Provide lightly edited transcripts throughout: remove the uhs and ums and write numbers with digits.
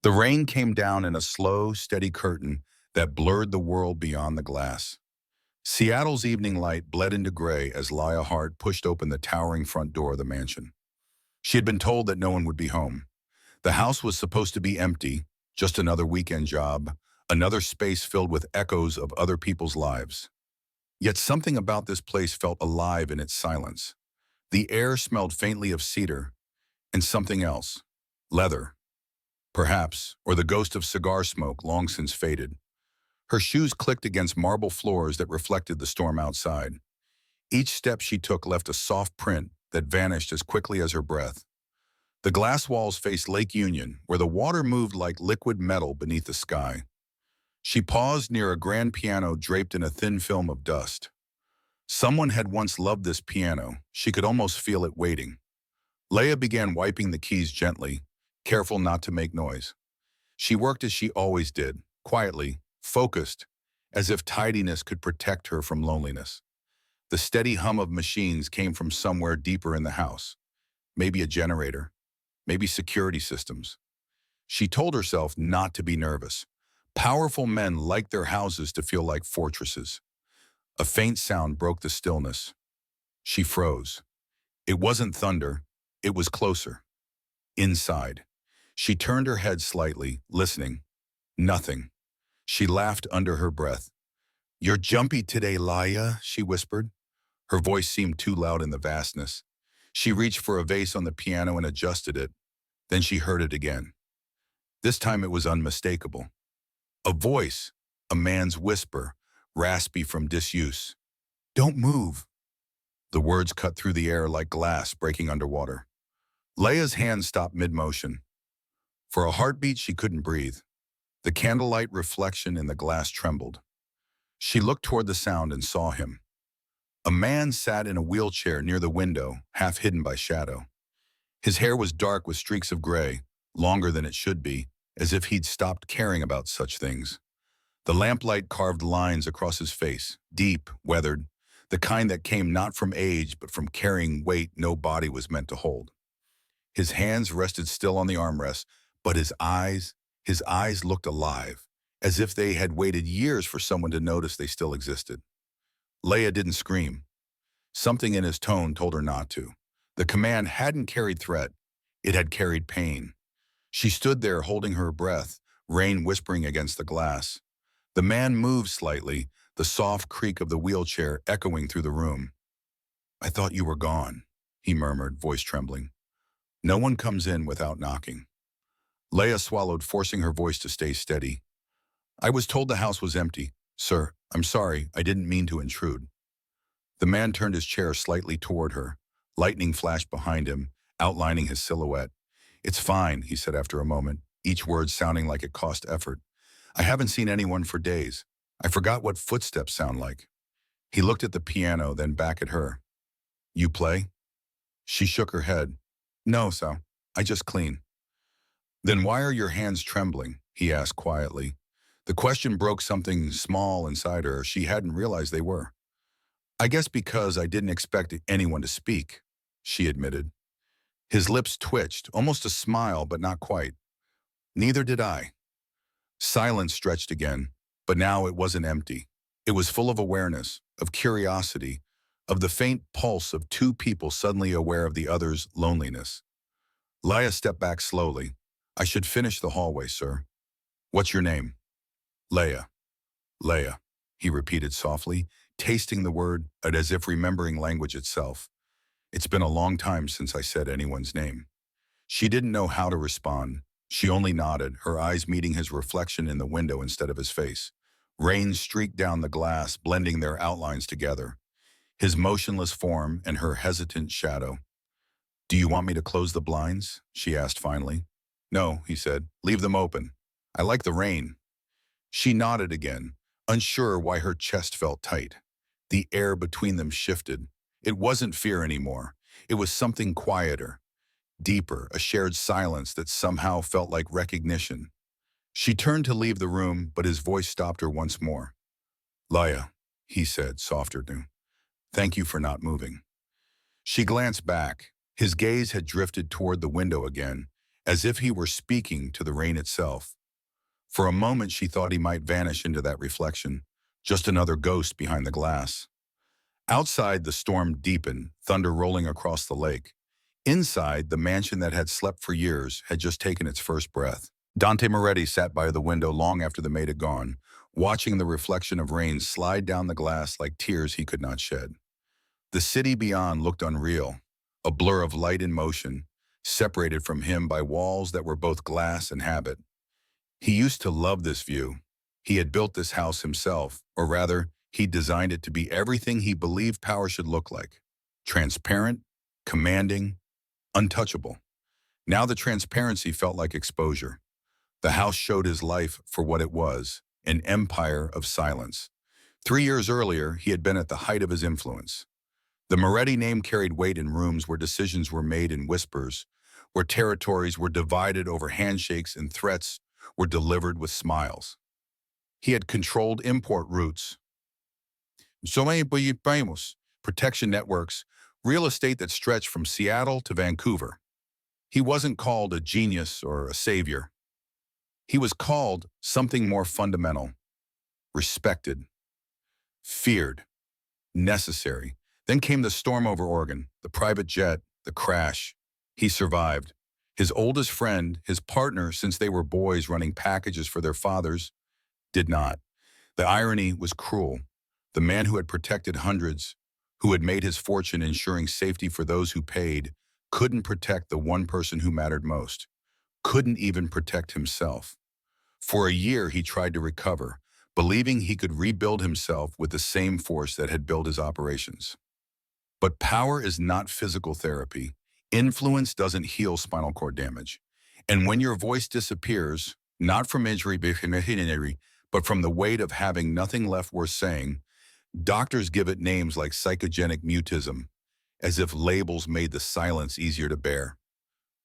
The rain came down in a slow, steady curtain that blurred the world beyond the glass. Seattle's evening light bled into gray as Laya Hart pushed open the towering front door of the mansion. She had been told that no one would be home. The house was supposed to be empty, just another weekend job, another space filled with echoes of other people's lives. Yet something about this place felt alive in its silence. The air smelled faintly of cedar, and something else. Leather, perhaps, or the ghost of cigar smoke long since faded. Her shoes clicked against marble floors that reflected the storm outside. Each step she took left a soft print that vanished as quickly as her breath. The glass walls faced Lake Union, where the water moved like liquid metal beneath the sky. She paused near a grand piano draped in a thin film of dust. Someone had once loved this piano. She could almost feel it waiting. Leia began wiping the keys gently, careful not to make noise. She worked as she always did, quietly, focused, as if tidiness could protect her from loneliness. The steady hum of machines came from somewhere deeper in the house. Maybe a generator, maybe security systems. She told herself not to be nervous. Powerful men like their houses to feel like fortresses. A faint sound broke the stillness. She froze. It wasn't thunder, it was closer. Inside. She turned her head slightly, listening. Nothing. She laughed under her breath. "You're jumpy today, Laya," she whispered. Her voice seemed too loud in the vastness. She reached for a vase on the piano and adjusted it. Then she heard it again. This time it was unmistakable. A voice, a man's whisper, raspy from disuse. "Don't move." The words cut through the air like glass breaking underwater. Leia's hand stopped mid-motion. For a heartbeat, she couldn't breathe. The candlelight reflection in the glass trembled. She looked toward the sound and saw him. A man sat in a wheelchair near the window, half hidden by shadow. His hair was dark with streaks of gray, longer than it should be, as if he'd stopped caring about such things. The lamplight carved lines across his face, deep, weathered, the kind that came not from age but from carrying weight no body was meant to hold. His hands rested still on the armrest, but his eyes looked alive, as if they had waited years for someone to notice they still existed. Leia didn't scream. Something in his tone told her not to. The command hadn't carried threat, it had carried pain. She stood there holding her breath, rain whispering against the glass. The man moved slightly, the soft creak of the wheelchair echoing through the room. "I thought you were gone," he murmured, voice trembling. "No one comes in without knocking." Leia swallowed, forcing her voice to stay steady. "I was told the house was empty. Sir, I'm sorry, I didn't mean to intrude." The man turned his chair slightly toward her. Lightning flashed behind him, outlining his silhouette. "It's fine," he said after a moment, each word sounding like it cost effort. "I haven't seen anyone for days. I forgot what footsteps sound like." He looked at the piano, then back at her. "You play?" She shook her head. "No, Sal. I just clean." "Then why are your hands trembling?" he asked quietly. The question broke something small inside her she hadn't realized they were. "I guess because I didn't expect anyone to speak," she admitted. His lips twitched, almost a smile, but not quite. "Neither did I." Silence stretched again, but now it wasn't empty. It was full of awareness, of curiosity, of the faint pulse of two people suddenly aware of the other's loneliness. Leia stepped back slowly. "I should finish the hallway, sir." "What's your name?" "Leia." "Leia," he repeated softly, tasting the word as if remembering language itself. "It's been a long time since I said anyone's name." She didn't know how to respond. She only nodded, her eyes meeting his reflection in the window instead of his face. Rain streaked down the glass, blending their outlines together. His motionless form and her hesitant shadow. "Do you want me to close the blinds?" she asked finally. "No," he said. "Leave them open. I like the rain." She nodded again, unsure why her chest felt tight. The air between them shifted. It wasn't fear anymore. It was something quieter, deeper, a shared silence that somehow felt like recognition. She turned to leave the room, but his voice stopped her once more. "Leia," he said, softer now. "Thank you for not moving." She glanced back. His gaze had drifted toward the window again, as if he were speaking to the rain itself. For a moment, she thought he might vanish into that reflection, just another ghost behind the glass. Outside, the storm deepened, thunder rolling across the lake. Inside, the mansion that had slept for years had just taken its first breath. Dante Moretti sat by the window long after the maid had gone, watching the reflection of rain slide down the glass like tears he could not shed. The city beyond looked unreal, a blur of light and motion, separated from him by walls that were both glass and habit. He used to love this view. He had built this house himself, or rather, he designed it to be everything he believed power should look like. Transparent, commanding, untouchable. Now the transparency felt like exposure. The house showed his life for what it was, an empire of silence. 3 years earlier, he had been at the height of his influence. The Moretti name carried weight in rooms where decisions were made in whispers, where territories were divided over handshakes and threats were delivered with smiles. He had controlled import routes, protection networks, real estate that stretched from Seattle to Vancouver. He wasn't called a genius or a savior. He was called something more fundamental, respected, feared, necessary. Then came the storm over Oregon, the private jet, the crash. He survived. His oldest friend, his partner since they were boys running packages for their fathers, did not. The irony was cruel. The man who had protected hundreds, who had made his fortune ensuring safety for those who paid, couldn't protect the one person who mattered most, couldn't even protect himself. For a year, he tried to recover, believing he could rebuild himself with the same force that had built his operations. But power is not physical therapy. Influence doesn't heal spinal cord damage. And when your voice disappears, not from injury, but from the weight of having nothing left worth saying, doctors give it names like psychogenic mutism, as if labels made the silence easier to bear.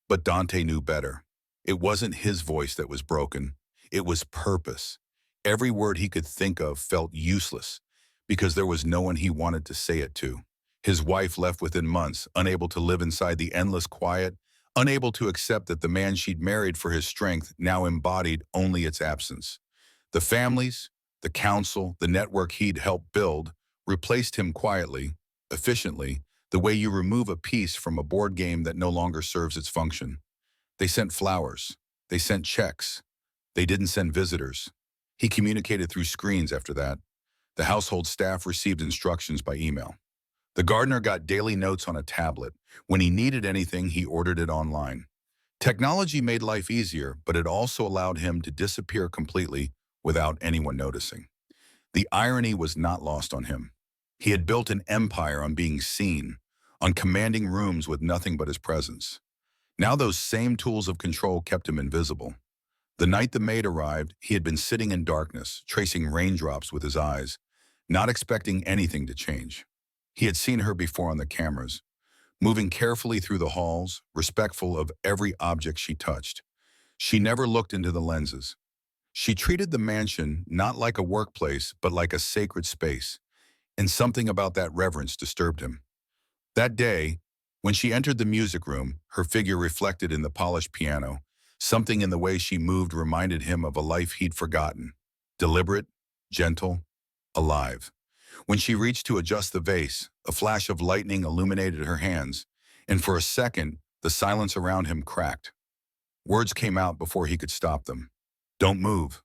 But Dante knew better. It wasn't his voice that was broken. It was purpose. Every word he could think of felt useless because there was no one he wanted to say it to. His wife left within months, unable to live inside the endless quiet, unable to accept that the man she'd married for his strength now embodied only its absence. The families, the council, the network he'd helped build replaced him quietly, efficiently, the way you remove a piece from a board game that no longer serves its function. They sent flowers. They sent checks. They didn't send visitors. He communicated through screens after that. The household staff received instructions by email. The gardener got daily notes on a tablet. When he needed anything, he ordered it online. Technology made life easier, but it also allowed him to disappear completely without anyone noticing. The irony was not lost on him. He had built an empire on being seen, on commanding rooms with nothing but his presence. Now those same tools of control kept him invisible. The night the maid arrived, he had been sitting in darkness, tracing raindrops with his eyes, not expecting anything to change. He had seen her before on the cameras, moving carefully through the halls, respectful of every object she touched. She never looked into the lenses. She treated the mansion not like a workplace, but like a sacred space, and something about that reverence disturbed him. That day, when she entered the music room, her figure reflected in the polished piano. Something in the way she moved reminded him of a life he'd forgotten. Deliberate, gentle, alive. When she reached to adjust the vase, a flash of lightning illuminated her hands, and for a second, the silence around him cracked. Words came out before he could stop them. "Don't move."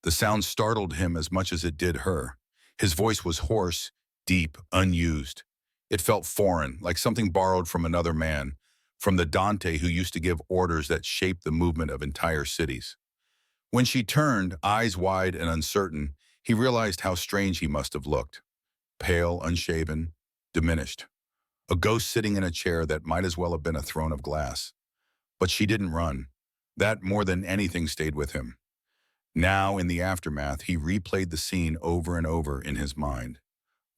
The sound startled him as much as it did her. His voice was hoarse, deep, unused. It felt foreign, like something borrowed from another man, from the Dante who used to give orders that shaped the movement of entire cities. When she turned, eyes wide and uncertain, he realized how strange he must have looked. Pale, unshaven, diminished. A ghost sitting in a chair that might as well have been a throne of glass. But she didn't run. That, more than anything, stayed with him. Now, in the aftermath, he replayed the scene over and over in his mind.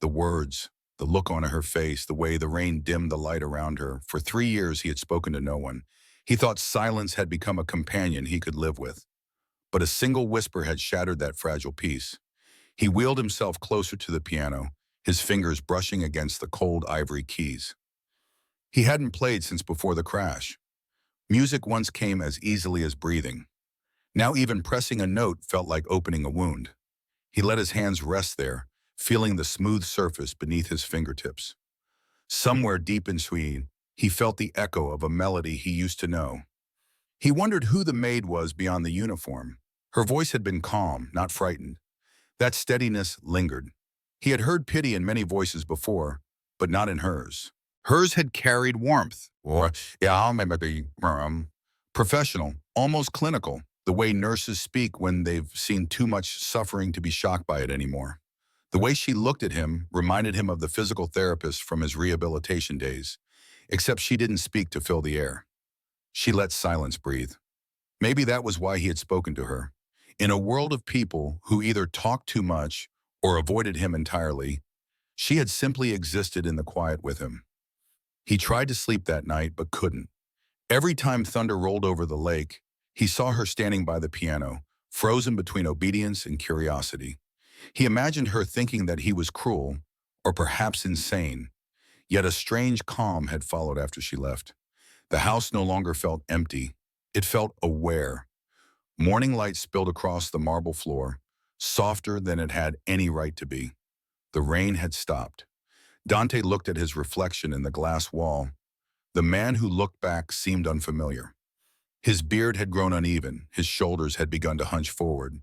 The words, the look on her face, the way the rain dimmed the light around her. For 3 years, he had spoken to no one. He thought silence had become a companion he could live with. But a single whisper had shattered that fragile peace. He wheeled himself closer to the piano, his fingers brushing against the cold ivory keys. He hadn't played since before the crash. Music once came as easily as breathing. Now even pressing a note felt like opening a wound. He let his hands rest there, feeling the smooth surface beneath his fingertips. Somewhere deep in Sweden, he felt the echo of a melody he used to know. He wondered who the maid was beyond the uniform. Her voice had been calm, not frightened. That steadiness lingered. He had heard pity in many voices before, but not in hers. Hers had carried warmth, or, yeah, maybe, professional, almost clinical, the way nurses speak when they've seen too much suffering to be shocked by it anymore. The way she looked at him reminded him of the physical therapist from his rehabilitation days, except she didn't speak to fill the air. She let silence breathe. Maybe that was why he had spoken to her. In a world of people who either talked too much or avoided him entirely, she had simply existed in the quiet with him. He tried to sleep that night but couldn't. Every time thunder rolled over the lake, he saw her standing by the piano, frozen between obedience and curiosity. He imagined her thinking that he was cruel, or perhaps insane, yet a strange calm had followed after she left. The house no longer felt empty. It felt aware. Morning light spilled across the marble floor, softer than it had any right to be. The rain had stopped. Dante looked at his reflection in the glass wall. The man who looked back seemed unfamiliar. His beard had grown uneven, his shoulders had begun to hunch forward.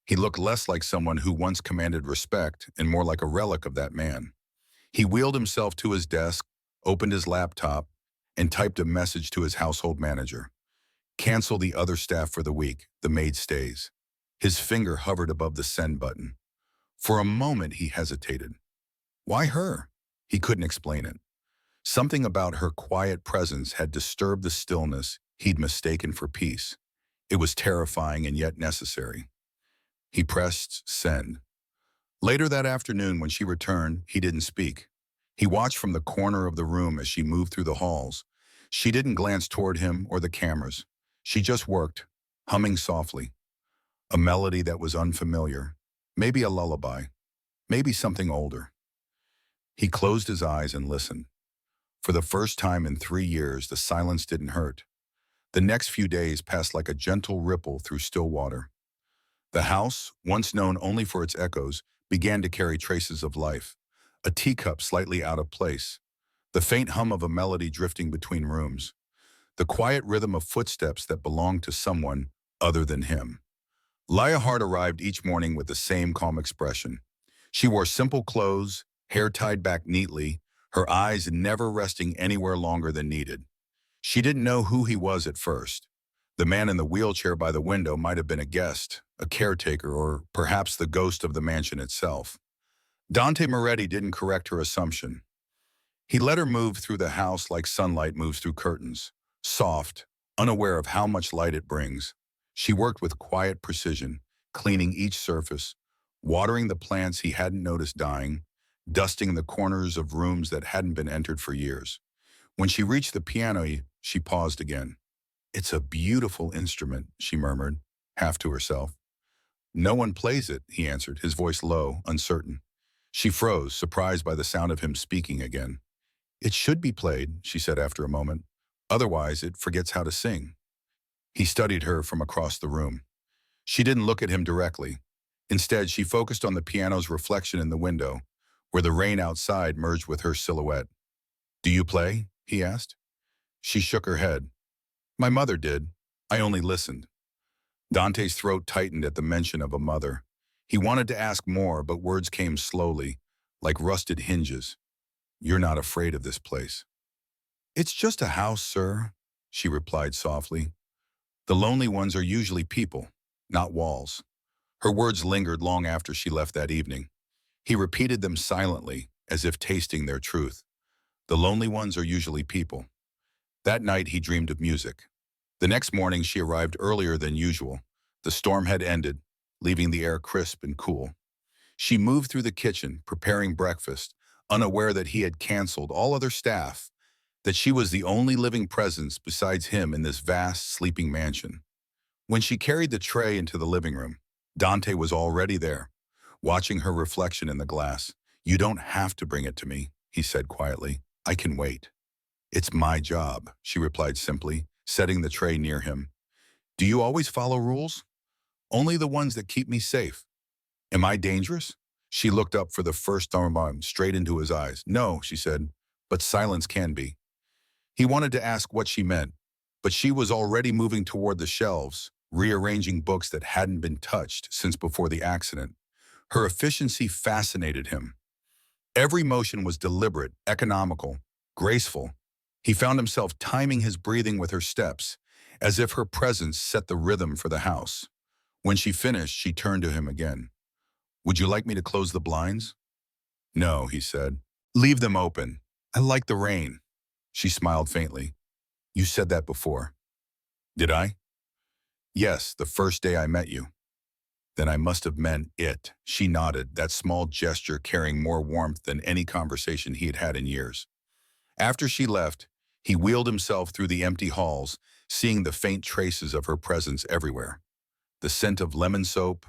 He looked less like someone who once commanded respect and more like a relic of that man. He wheeled himself to his desk, opened his laptop, and typed a message to his household manager. Cancel the other staff for the week, the maid stays. His finger hovered above the send button. For a moment he hesitated. Why her? He couldn't explain it. Something about her quiet presence had disturbed the stillness he'd mistaken for peace. It was terrifying and yet necessary. He pressed send. Later that afternoon when she returned, he didn't speak. He watched from the corner of the room as she moved through the halls. She didn't glance toward him or the cameras. She just worked, humming softly. A melody that was unfamiliar. Maybe a lullaby. Maybe something older. He closed his eyes and listened. For the first time in 3 years, the silence didn't hurt. The next few days passed like a gentle ripple through still water. The house, once known only for its echoes, began to carry traces of life. A teacup slightly out of place. The faint hum of a melody drifting between rooms. The quiet rhythm of footsteps that belonged to someone other than him. Lia Hart arrived each morning with the same calm expression. She wore simple clothes, hair tied back neatly, her eyes never resting anywhere longer than needed. She didn't know who he was at first. The man in the wheelchair by the window might have been a guest, a caretaker, or perhaps the ghost of the mansion itself. Dante Moretti didn't correct her assumption. He let her move through the house like sunlight moves through curtains, soft, unaware of how much light it brings. She worked with quiet precision, cleaning each surface, watering the plants he hadn't noticed dying, dusting the corners of rooms that hadn't been entered for years. When she reached the piano, she paused again. "It's a beautiful instrument," she murmured, half to herself. "No one plays it," he answered, his voice low, uncertain. She froze, surprised by the sound of him speaking again. "It should be played," she said after a moment. "Otherwise, it forgets how to sing." He studied her from across the room. She didn't look at him directly. Instead, she focused on the piano's reflection in the window, where the rain outside merged with her silhouette. "Do you play?" he asked. She shook her head. "My mother did. I only listened." Dante's throat tightened at the mention of a mother. He wanted to ask more, but words came slowly, like rusted hinges. "You're not afraid of this place." "It's just a house, sir," she replied softly. "The lonely ones are usually people, not walls." Her words lingered long after she left that evening. He repeated them silently, as if tasting their truth. The lonely ones are usually people. That night he dreamed of music. The next morning she arrived earlier than usual. The storm had ended, leaving the air crisp and cool. She moved through the kitchen, preparing breakfast, unaware that he had canceled all other staff, that she was the only living presence besides him in this vast, sleeping mansion. When she carried the tray into the living room, Dante was already there, watching her reflection in the glass. "You don't have to bring it to me," he said quietly. "I can wait." "It's my job," she replied simply, setting the tray near him. Do you always follow rules? Only the ones that keep me safe. Am I dangerous? She looked up for the first time straight into his eyes. No, she said, but silence can be. He wanted to ask what she meant, but she was already moving toward the shelves, rearranging books that hadn't been touched since before the accident. Her efficiency fascinated him. Every motion was deliberate, economical, graceful. He found himself timing his breathing with her steps, as if her presence set the rhythm for the house. When she finished, she turned to him again. Would you like me to close the blinds? No, he said. Leave them open. I like the rain. She smiled faintly. You said that before. Did I? Yes, the first day I met you. Then I must have meant it. She nodded, that small gesture carrying more warmth than any conversation he had had in years. After she left, he wheeled himself through the empty halls, seeing the faint traces of her presence everywhere. The scent of lemon soap,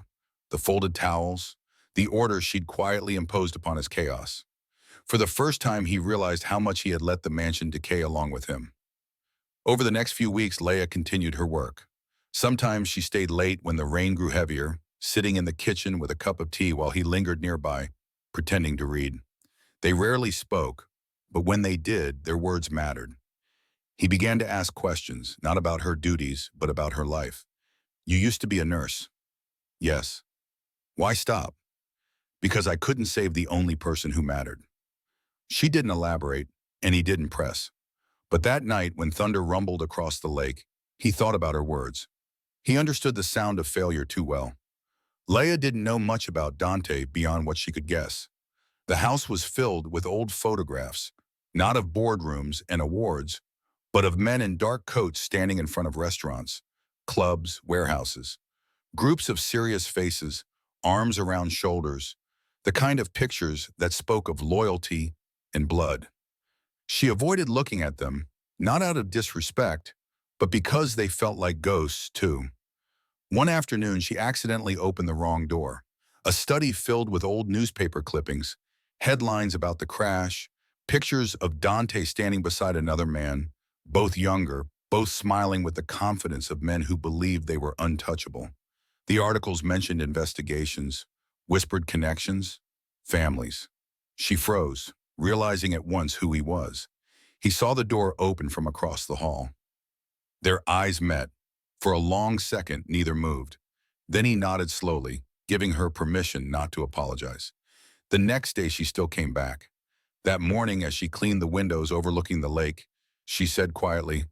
the folded towels, the order she'd quietly imposed upon his chaos. For the first time, he realized how much he had let the mansion decay along with him. Over the next few weeks, Leia continued her work. Sometimes she stayed late when the rain grew heavier, sitting in the kitchen with a cup of tea while he lingered nearby, pretending to read. They rarely spoke, but when they did, their words mattered. He began to ask questions, not about her duties, but about her life. You used to be a nurse. Yes. Why stop? Because I couldn't save the only person who mattered. She didn't elaborate, and he didn't press. But that night, when thunder rumbled across the lake, he thought about her words. He understood the sound of failure too well. Leia didn't know much about Dante beyond what she could guess. The house was filled with old photographs, not of boardrooms and awards, but of men in dark coats standing in front of restaurants, clubs, warehouses. Groups of serious faces, arms around shoulders, the kind of pictures that spoke of loyalty and blood. She avoided looking at them, not out of disrespect, but because they felt like ghosts, too. One afternoon, she accidentally opened the wrong door. A study filled with old newspaper clippings, headlines about the crash, pictures of Dante standing beside another man, both younger, both smiling with the confidence of men who believed they were untouchable. The articles mentioned investigations, whispered connections, families. She froze, realizing at once who he was. He saw the door open from across the hall. Their eyes met. For a long second, neither moved. Then he nodded slowly, giving her permission not to apologize. The next day, she still came back. That morning, as she cleaned the windows overlooking the lake, she said quietly,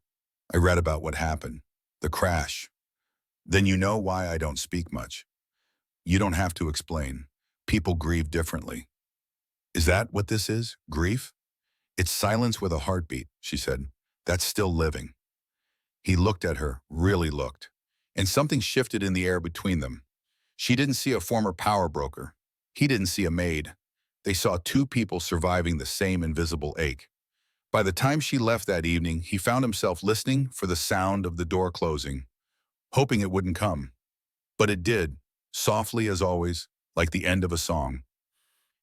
I read about what happened, the crash. Then you know why I don't speak much. You don't have to explain. People grieve differently. Is that what this is? Grief? It's silence with a heartbeat, she said. That's still living. He looked at her, really looked, and something shifted in the air between them. She didn't see a former power broker. He didn't see a maid. They saw two people surviving the same invisible ache. By the time she left that evening, he found himself listening for the sound of the door closing, hoping it wouldn't come. But it did, softly as always, like the end of a song.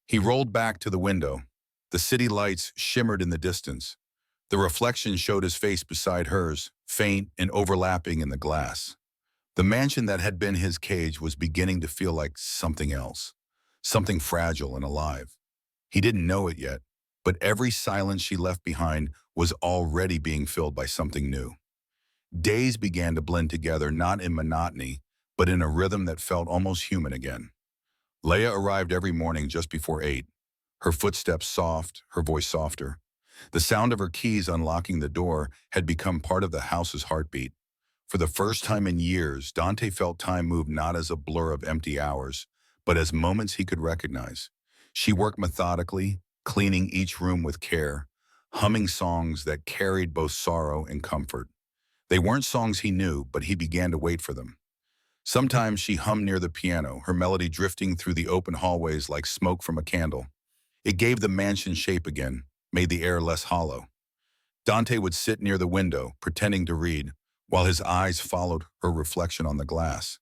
He rolled back to the window. The city lights shimmered in the distance. The reflection showed his face beside hers, faint and overlapping in the glass. The mansion that had been his cage was beginning to feel like something else, something fragile and alive. He didn't know it yet, but every silence she left behind was already being filled by something new. Days began to blend together, not in monotony, but in a rhythm that felt almost human again. Leia arrived every morning just before 8, her footsteps soft, her voice softer. The sound of her keys unlocking the door had become part of the house's heartbeat. For the first time in years, Dante felt time move not as a blur of empty hours, but as moments he could recognize. She worked methodically, cleaning each room with care, humming songs that carried both sorrow and comfort. They weren't songs he knew, but he began to wait for them. Sometimes she hummed near the piano, her melody drifting through the open hallways like smoke from a candle. It gave the mansion shape again, made the air less hollow. Dante would sit near the window, pretending to read, while his eyes followed her reflection on the glass.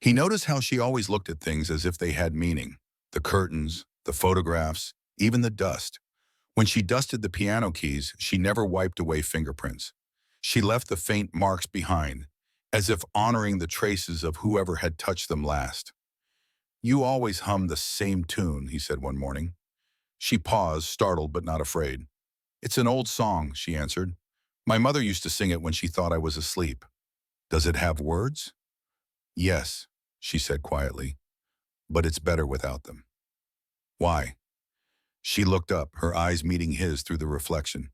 He noticed how she always looked at things as if they had meaning, the curtains, the photographs, even the dust. When she dusted the piano keys, she never wiped away fingerprints. She left the faint marks behind, as if honoring the traces of whoever had touched them last. "You always hum the same tune," he said one morning. She paused, startled but not afraid. "It's an old song," she answered. "My mother used to sing it when she thought I was asleep." "Does it have words?" "Yes," she said quietly, "but it's better without them." "Why?" She looked up, her eyes meeting his through the reflection.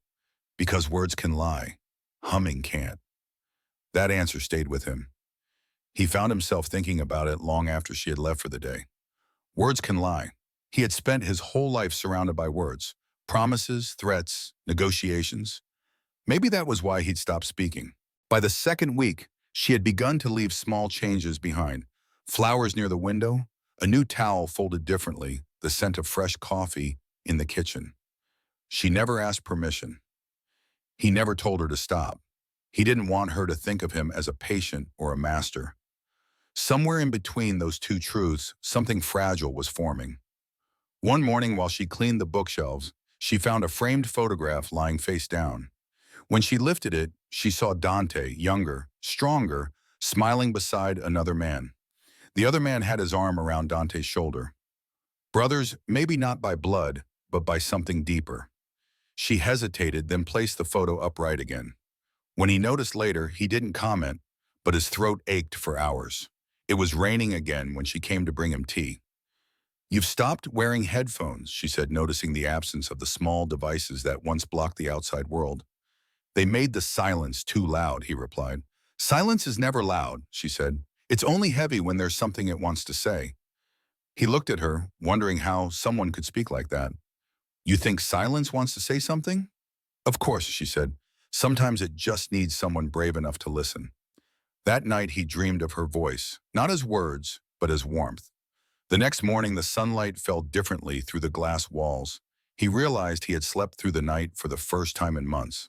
"Because words can lie. Humming can't." That answer stayed with him. He found himself thinking about it long after she had left for the day. Words can lie. He had spent his whole life surrounded by words. Promises, threats, negotiations. Maybe that was why he'd stopped speaking. By the second week, she had begun to leave small changes behind. Flowers near the window, a new towel folded differently, the scent of fresh coffee in the kitchen. She never asked permission. He never told her to stop. He didn't want her to think of him as a patient or a master. Somewhere in between those two truths, something fragile was forming. One morning while she cleaned the bookshelves, she found a framed photograph lying face down. When she lifted it, she saw Dante, younger, stronger, smiling beside another man. The other man had his arm around Dante's shoulder. Brothers, maybe not by blood, but by something deeper. She hesitated, then placed the photo upright again. When he noticed later, he didn't comment, but his throat ached for hours. It was raining again when she came to bring him tea. "You've stopped wearing headphones," she said, noticing the absence of the small devices that once blocked the outside world. "They made the silence too loud," he replied. "Silence is never loud," she said. "It's only heavy when there's something it wants to say." He looked at her, wondering how someone could speak like that. "You think silence wants to say something?" "Of course," she said. "Sometimes it just needs someone brave enough to listen." That night he dreamed of her voice, not as words, but as warmth. The next morning the sunlight fell differently through the glass walls. He realized he had slept through the night for the first time in months.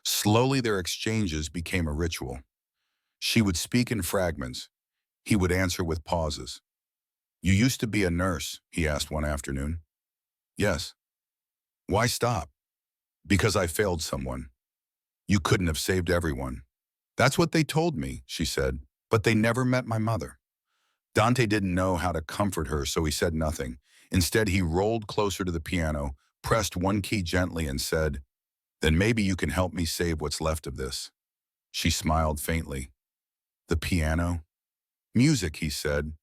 Slowly their exchanges became a ritual. She would speak in fragments. He would answer with pauses. "You used to be a nurse," he asked one afternoon. "Yes." "Why stop?" "Because I failed someone." "You couldn't have saved everyone." "That's what they told me," she said, "but they never met my mother." Dante didn't know how to comfort her, so he said nothing. Instead, he rolled closer to the piano, pressed one key gently, and said, "Then maybe you can help me save what's left of this." She smiled faintly. "The piano?" "Music," he said.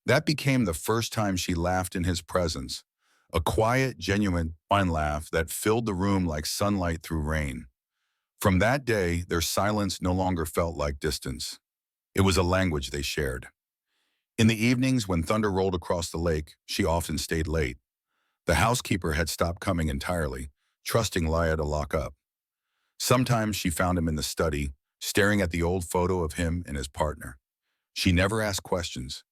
That became the first time she laughed in his presence. A quiet, genuine, fine laugh that filled the room like sunlight through rain. From that day, their silence no longer felt like distance. It was a language they shared. In the evenings, when thunder rolled across the lake, she often stayed late. The housekeeper had stopped coming entirely, trusting Laya to lock up. Sometimes she found him in the study, staring at the old photo of him and his partner. She never asked questions.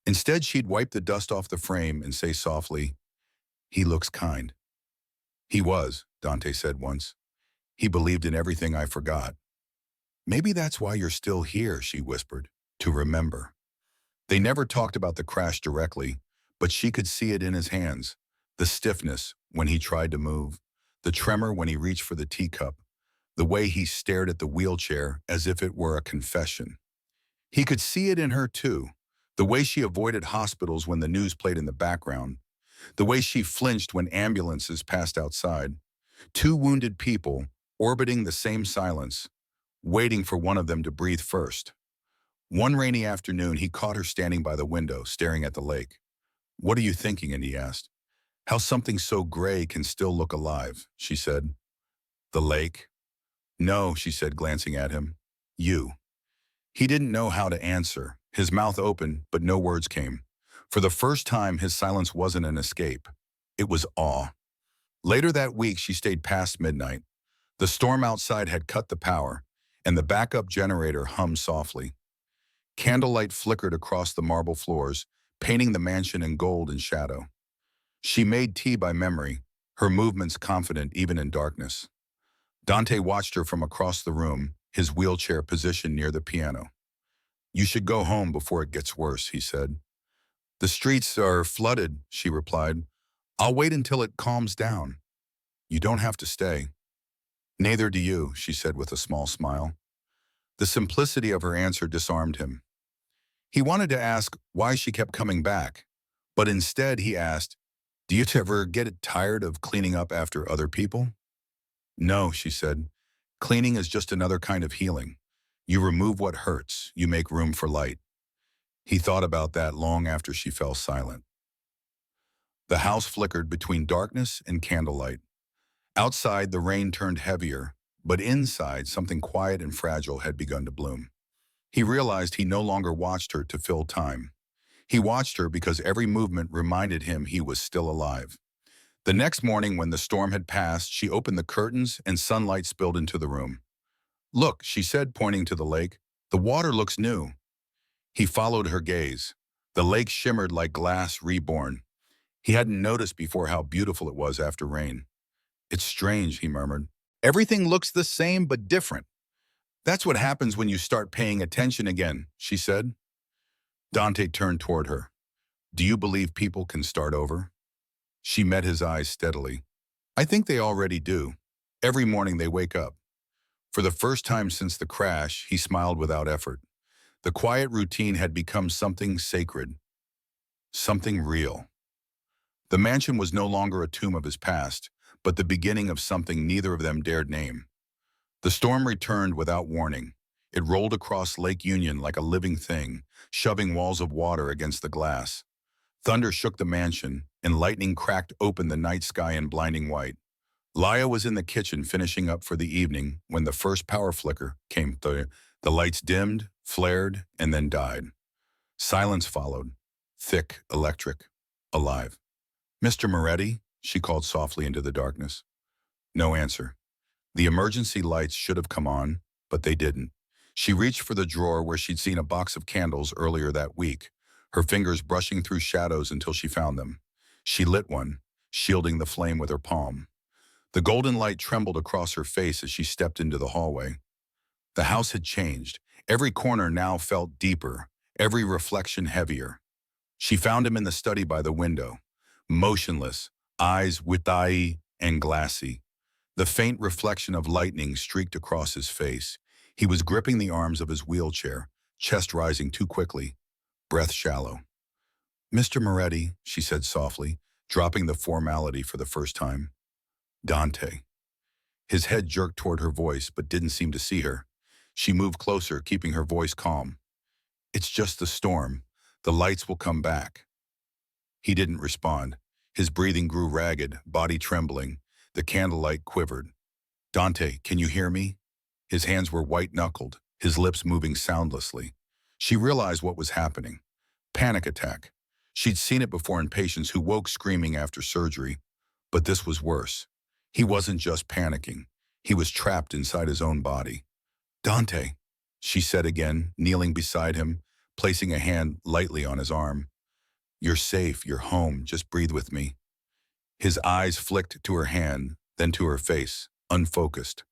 Instead, she'd wipe the dust off the frame and say softly, "He looks kind." "He was," Dante said once. "He believed in everything I forgot." "Maybe that's why you're still here," she whispered, "to remember." They never talked about the crash directly, but she could see it in his hands. The stiffness when he tried to move, the tremor when he reached for the teacup, the way he stared at the wheelchair as if it were a confession. He could see it in her too, the way she avoided hospitals when the news played in the background, the way she flinched when ambulances passed outside. Two wounded people, orbiting the same silence, waiting for one of them to breathe first. One rainy afternoon, he caught her standing by the window, staring at the lake. "What are you thinking?" And he asked. "How something so gray can still look alive," she said. "The lake?" "No," she said, glancing at him. "You." He didn't know how to answer. His mouth opened, but no words came. For the first time, his silence wasn't an escape. It was awe. Later that week, she stayed past midnight. The storm outside had cut the power, and the backup generator hummed softly. Candlelight flickered across the marble floors, painting the mansion in gold and shadow. She made tea by memory, her movements confident even in darkness. Dante watched her from across the room, his wheelchair positioned near the piano. "You should go home before it gets worse," he said. "The streets are flooded," she replied. "I'll wait until it calms down." "You don't have to stay." Neither do you, she said with a small smile. The simplicity of her answer disarmed him. He wanted to ask why she kept coming back, but instead he asked, do you ever get tired of cleaning up after other people? No, she said. Cleaning is just another kind of healing. You remove what hurts, you make room for light. He thought about that long after she fell silent. The house flickered between darkness and candlelight. Outside, the rain turned heavier, but inside, something quiet and fragile had begun to bloom. He realized he no longer watched her to fill time. He watched her because every movement reminded him he was still alive. The next morning, when the storm had passed, she opened the curtains and sunlight spilled into the room. Look, she said, pointing to the lake. The water looks new. He followed her gaze. The lake shimmered like glass reborn. He hadn't noticed before how beautiful it was after rain. It's strange, he murmured. Everything looks the same but different. That's what happens when you start paying attention again, she said. Dante turned toward her. Do you believe people can start over? She met his eyes steadily. I think they already do. Every morning they wake up. For the first time since the crash, he smiled without effort. The quiet routine had become something sacred, something real. The mansion was no longer a tomb of his past, but the beginning of something neither of them dared name. The storm returned without warning. It rolled across Lake Union like a living thing, shoving walls of water against the glass. Thunder shook the mansion, and lightning cracked open the night sky in blinding white. Laya was in the kitchen finishing up for the evening when the first power flicker came through. The lights dimmed, flared, and then died. Silence followed, thick, electric, alive. Mr. Moretti, she called softly into the darkness. No answer. The emergency lights should have come on, but they didn't. She reached for the drawer where she'd seen a box of candles earlier that week, her fingers brushing through shadows until she found them. She lit one, shielding the flame with her palm. The golden light trembled across her face as she stepped into the hallway. The house had changed. Every corner now felt deeper, every reflection heavier. She found him in the study by the window, motionless, eyes wide and glassy. The faint reflection of lightning streaked across his face. He was gripping the arms of his wheelchair, chest rising too quickly, breath shallow. Mr. Moretti, she said softly, dropping the formality for the first time. Dante. His head jerked toward her voice, but didn't seem to see her. She moved closer, keeping her voice calm. It's just the storm. The lights will come back. He didn't respond. His breathing grew ragged, body trembling. The candlelight quivered. Dante, can you hear me? His hands were white-knuckled, his lips moving soundlessly. She realized what was happening. Panic attack. She'd seen it before in patients who woke screaming after surgery. But this was worse. He wasn't just panicking. He was trapped inside his own body. Dante, she said again, kneeling beside him, placing a hand lightly on his arm. You're safe, you're home, just breathe with me. His eyes flicked to her hand, then to her face, unfocused.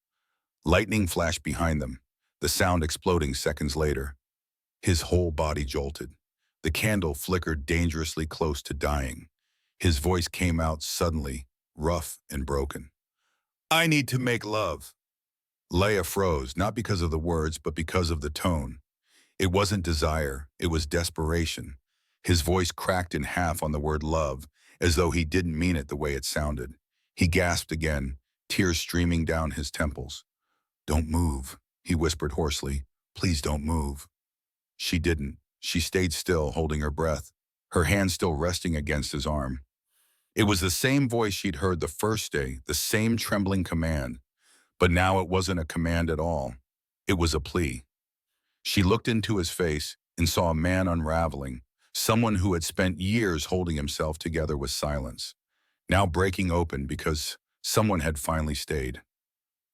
Lightning flashed behind them, the sound exploding seconds later. His whole body jolted. The candle flickered dangerously close to dying. His voice came out suddenly, rough and broken. I need to make love. Leia froze, not because of the words, but because of the tone. It wasn't desire, it was desperation. His voice cracked in half on the word love, as though he didn't mean it the way it sounded. He gasped again, tears streaming down his temples. Don't move, he whispered hoarsely. Please don't move. She didn't. She stayed still, holding her breath, her hand still resting against his arm. It was the same voice she'd heard the first day, the same trembling command. But now it wasn't a command at all. It was a plea. She looked into his face and saw a man unraveling, someone who had spent years holding himself together with silence, now breaking open because someone had finally stayed.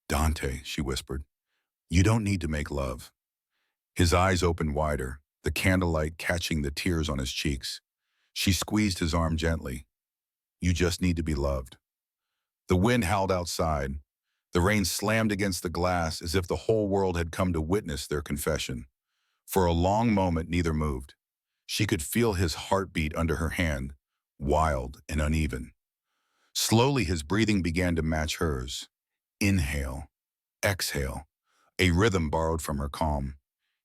Dante, she whispered, you don't need to make love. His eyes opened wider, the candlelight catching the tears on his cheeks. She squeezed his arm gently. You just need to be loved. The wind howled outside. The rain slammed against the glass as if the whole world had come to witness their confession. For a long moment, neither moved. She could feel his heartbeat under her hand, wild and uneven. Slowly, his breathing began to match hers. Inhale, Exhale, a rhythm borrowed from her calm.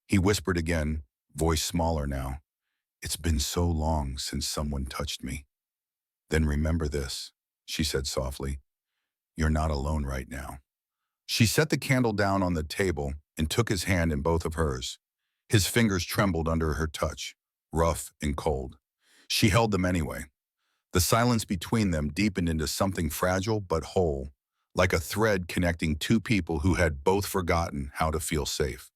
He whispered again, voice smaller now. It's been so long since someone touched me. Then remember this, she said softly. You're not alone right now. She set the candle down on the table and took his hand in both of hers. His fingers trembled under her touch, rough and cold. She held them anyway. The silence between them deepened into something fragile but whole, like a thread connecting two people who had both forgotten how to feel safe.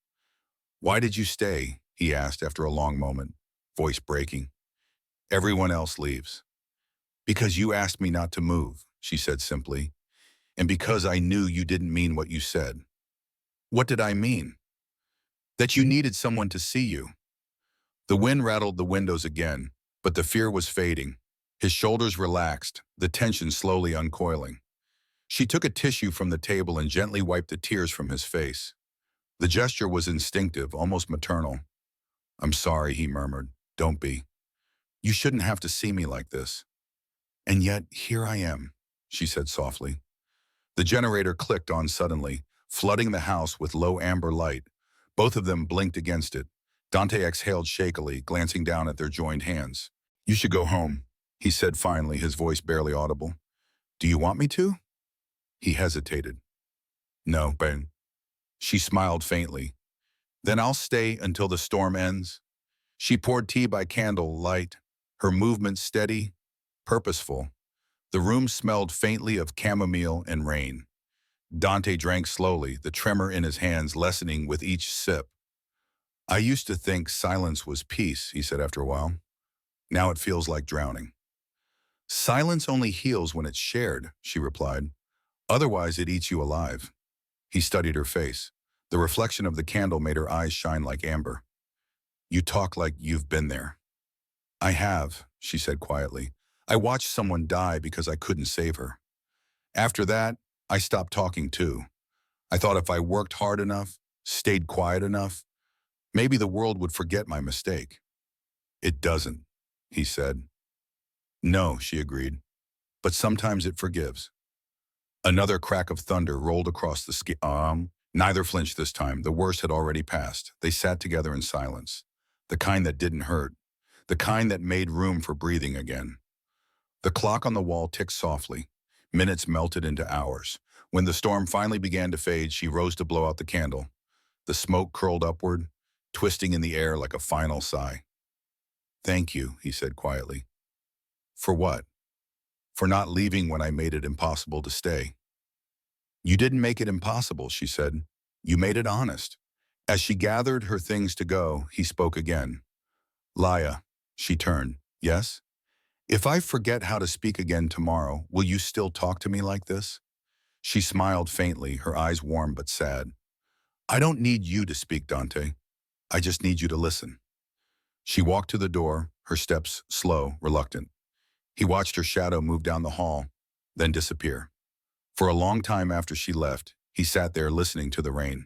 Why did you stay? He asked after a long moment, voice breaking. Everyone else leaves. Because you asked me not to move, she said simply, and because I knew you didn't mean what you said. What did I mean? That you needed someone to see you. The wind rattled the windows again, but the fear was fading. His shoulders relaxed, the tension slowly uncoiling. She took a tissue from the table and gently wiped the tears from his face. The gesture was instinctive, almost maternal. I'm sorry, he murmured. Don't be. You shouldn't have to see me like this. And yet, here I am, she said softly. The generator clicked on suddenly, flooding the house with low amber light. Both of them blinked against it. Dante exhaled shakily, glancing down at their joined hands. You should go home, he said finally, his voice barely audible. Do you want me to? He hesitated. No, Ben. She smiled faintly. Then I'll stay until the storm ends. She poured tea by candle light, her movements steady, purposeful. The room smelled faintly of chamomile and rain. Dante drank slowly, the tremor in his hands lessening with each sip. I used to think silence was peace, he said after a while. Now it feels like drowning. Silence only heals when it's shared, she replied. Otherwise it eats you alive. He studied her face. The reflection of the candle made her eyes shine like amber. You talk like you've been there. I have, she said quietly. I watched someone die because I couldn't save her. After that, I stopped talking too. I thought if I worked hard enough, stayed quiet enough, maybe the world would forget my mistake. It doesn't, he said. No, she agreed, but sometimes it forgives. Another crack of thunder rolled across the sky. Neither flinched this time. The worst had already passed. They sat together in silence. The kind that didn't hurt. The kind that made room for breathing again. The clock on the wall ticked softly. Minutes melted into hours. When the storm finally began to fade, she rose to blow out the candle. The smoke curled upward, twisting in the air like a final sigh. Thank you, he said quietly. For what? For not leaving when I made it impossible to stay. You didn't make it impossible, she said. You made it honest. As she gathered her things to go, he spoke again. Laya, she turned. Yes? If I forget how to speak again tomorrow, will you still talk to me like this? She smiled faintly, her eyes warm but sad. I don't need you to speak, Dante. I just need you to listen. She walked to the door, her steps slow, reluctant. He watched her shadow move down the hall, then disappear. For a long time after she left, he sat there listening to the rain.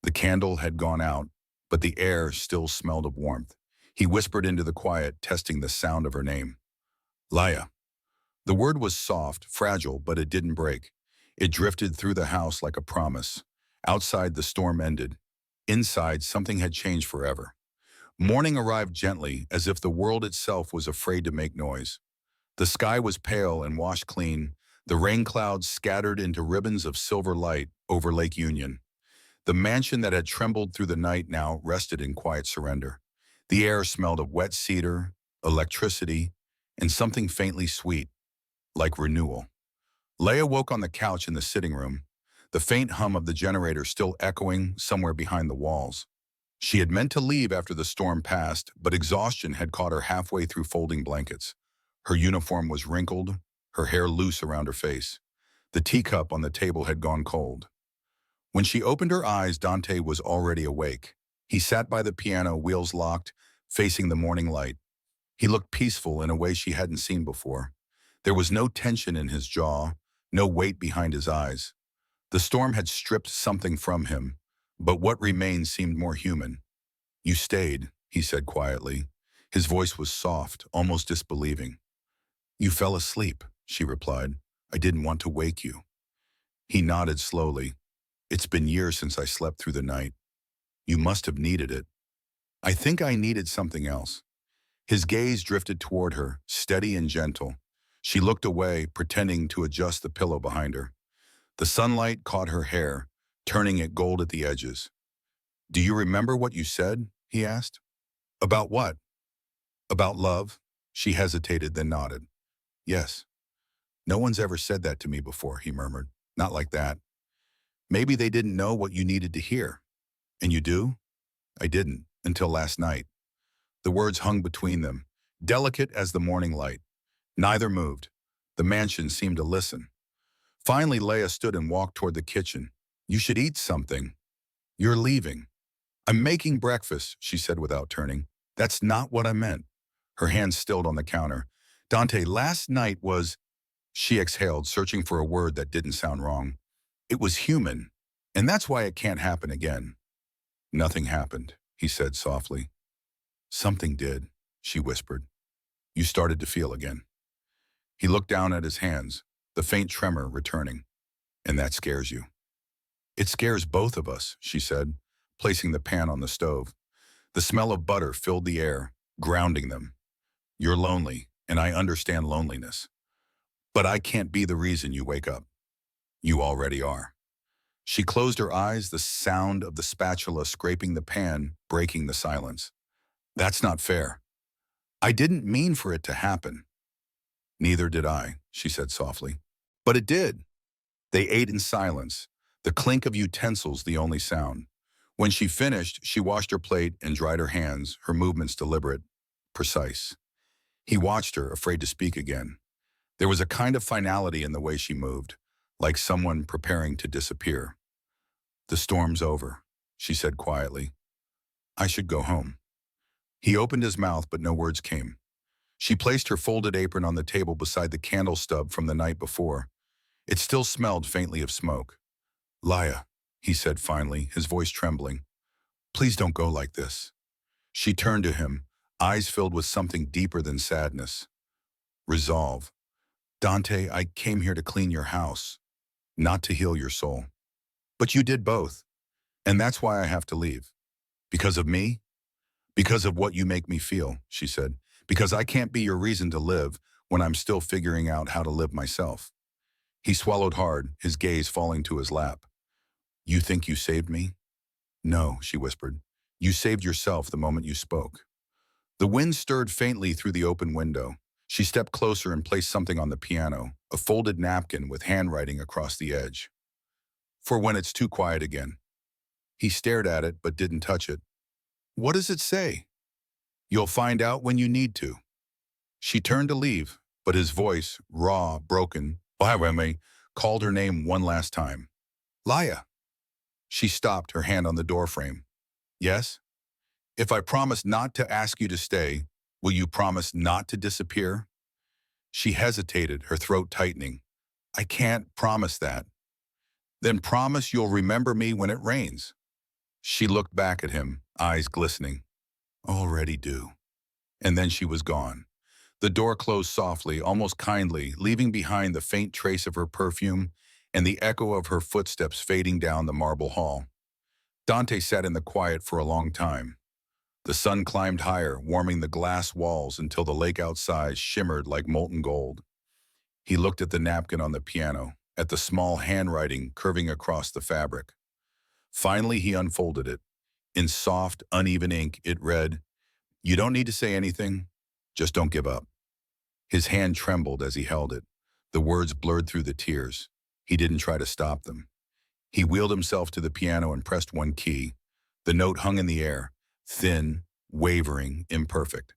The candle had gone out, but the air still smelled of warmth. He whispered into the quiet, testing the sound of her name. Laya. The word was soft, fragile, but it didn't break. It drifted through the house like a promise. Outside, the storm ended. Inside, something had changed forever. Morning arrived gently, as if the world itself was afraid to make noise. The sky was pale and washed clean, the rain clouds scattered into ribbons of silver light over Lake Union. The mansion that had trembled through the night now rested in quiet surrender. The air smelled of wet cedar, electricity, and something faintly sweet, like renewal. Leia woke on the couch in the sitting room, the faint hum of the generator still echoing somewhere behind the walls. She had meant to leave after the storm passed, but exhaustion had caught her halfway through folding blankets. Her uniform was wrinkled, her hair loose around her face. The teacup on the table had gone cold. When she opened her eyes, Dante was already awake. He sat by the piano, wheels locked, facing the morning light. He looked peaceful in a way she hadn't seen before. There was no tension in his jaw, no weight behind his eyes. The storm had stripped something from him, but what remained seemed more human. You stayed, he said quietly. His voice was soft, almost disbelieving. You fell asleep, she replied. I didn't want to wake you. He nodded slowly. It's been years since I slept through the night. You must have needed it. I think I needed something else. His gaze drifted toward her, steady and gentle. She looked away, pretending to adjust the pillow behind her. The sunlight caught her hair, turning it gold at the edges. Do you remember what you said? He asked. About what? About love? She hesitated, then nodded. Yes. No one's ever said that to me before, he murmured. Not like that. Maybe they didn't know what you needed to hear. And you do? I didn't, until last night. The words hung between them, delicate as the morning light. Neither moved. The mansion seemed to listen. Finally, Leia stood and walked toward the kitchen. You should eat something. You're leaving. I'm making breakfast, she said without turning. That's not what I meant. Her hands stilled on the counter. Dante, last night was... She exhaled, searching for a word that didn't sound wrong. It was human, and that's why it can't happen again. Nothing happened, he said softly. Something did, she whispered. You started to feel again. He looked down at his hands, the faint tremor returning. And that scares you. It scares both of us, she said, placing the pan on the stove. The smell of butter filled the air, grounding them. You're lonely, and I understand loneliness. But I can't be the reason you wake up. You already are. She closed her eyes, the sound of the spatula scraping the pan, breaking the silence. That's not fair. I didn't mean for it to happen. Neither did I, she said softly. But it did. They ate in silence, the clink of utensils the only sound. When she finished, she washed her plate and dried her hands, her movements deliberate, precise. He watched her, afraid to speak again. There was a kind of finality in the way she moved, like someone preparing to disappear. The storm's over, she said quietly. I should go home. He opened his mouth, but no words came. She placed her folded apron on the table beside the candle stub from the night before. It still smelled faintly of smoke. Laia, he said finally, his voice trembling. Please don't go like this. She turned to him, eyes filled with something deeper than sadness. Resolve. Dante, I came here to clean your house, not to heal your soul. But you did both, and that's why I have to leave. Because of me? Because of what you make me feel, she said. Because I can't be your reason to live when I'm still figuring out how to live myself. He swallowed hard, his gaze falling to his lap. You think you saved me? No, she whispered. You saved yourself the moment you spoke. The wind stirred faintly through the open window. She stepped closer and placed something on the piano, a folded napkin with handwriting across the edge. For when it's too quiet again. He stared at it but didn't touch it. What does it say? You'll find out when you need to. She turned to leave, but his voice, raw, broken, called her name one last time. Laia. She stopped, her hand on the doorframe. Yes? If I promise not to ask you to stay, will you promise not to disappear? She hesitated, her throat tightening. I can't promise that. Then promise you'll remember me when it rains. She looked back at him, eyes glistening. Already do. And then she was gone. The door closed softly, almost kindly, leaving behind the faint trace of her perfume and the echo of her footsteps fading down the marble hall. Dante sat in the quiet for a long time. The sun climbed higher, warming the glass walls until the lake outside shimmered like molten gold. He looked at the napkin on the piano, at the small handwriting curving across the fabric. Finally, he unfolded it. In soft, uneven ink, it read, You don't need to say anything, just don't give up. His hand trembled as he held it. The words blurred through the tears. He didn't try to stop them. He wheeled himself to the piano and pressed one key. The note hung in the air, thin, wavering, imperfect.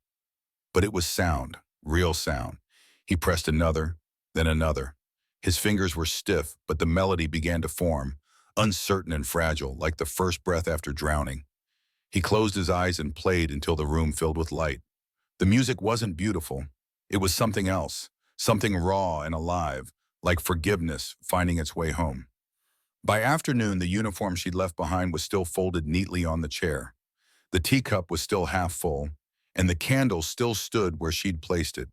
But it was sound, real sound. He pressed another, then another. His fingers were stiff, but the melody began to form, uncertain and fragile, like the first breath after drowning. He closed his eyes and played until the room filled with light. The music wasn't beautiful. It was something else, something raw and alive, like forgiveness finding its way home. By afternoon, the uniform she'd left behind was still folded neatly on the chair. The teacup was still half full, and the candle still stood where she'd placed it.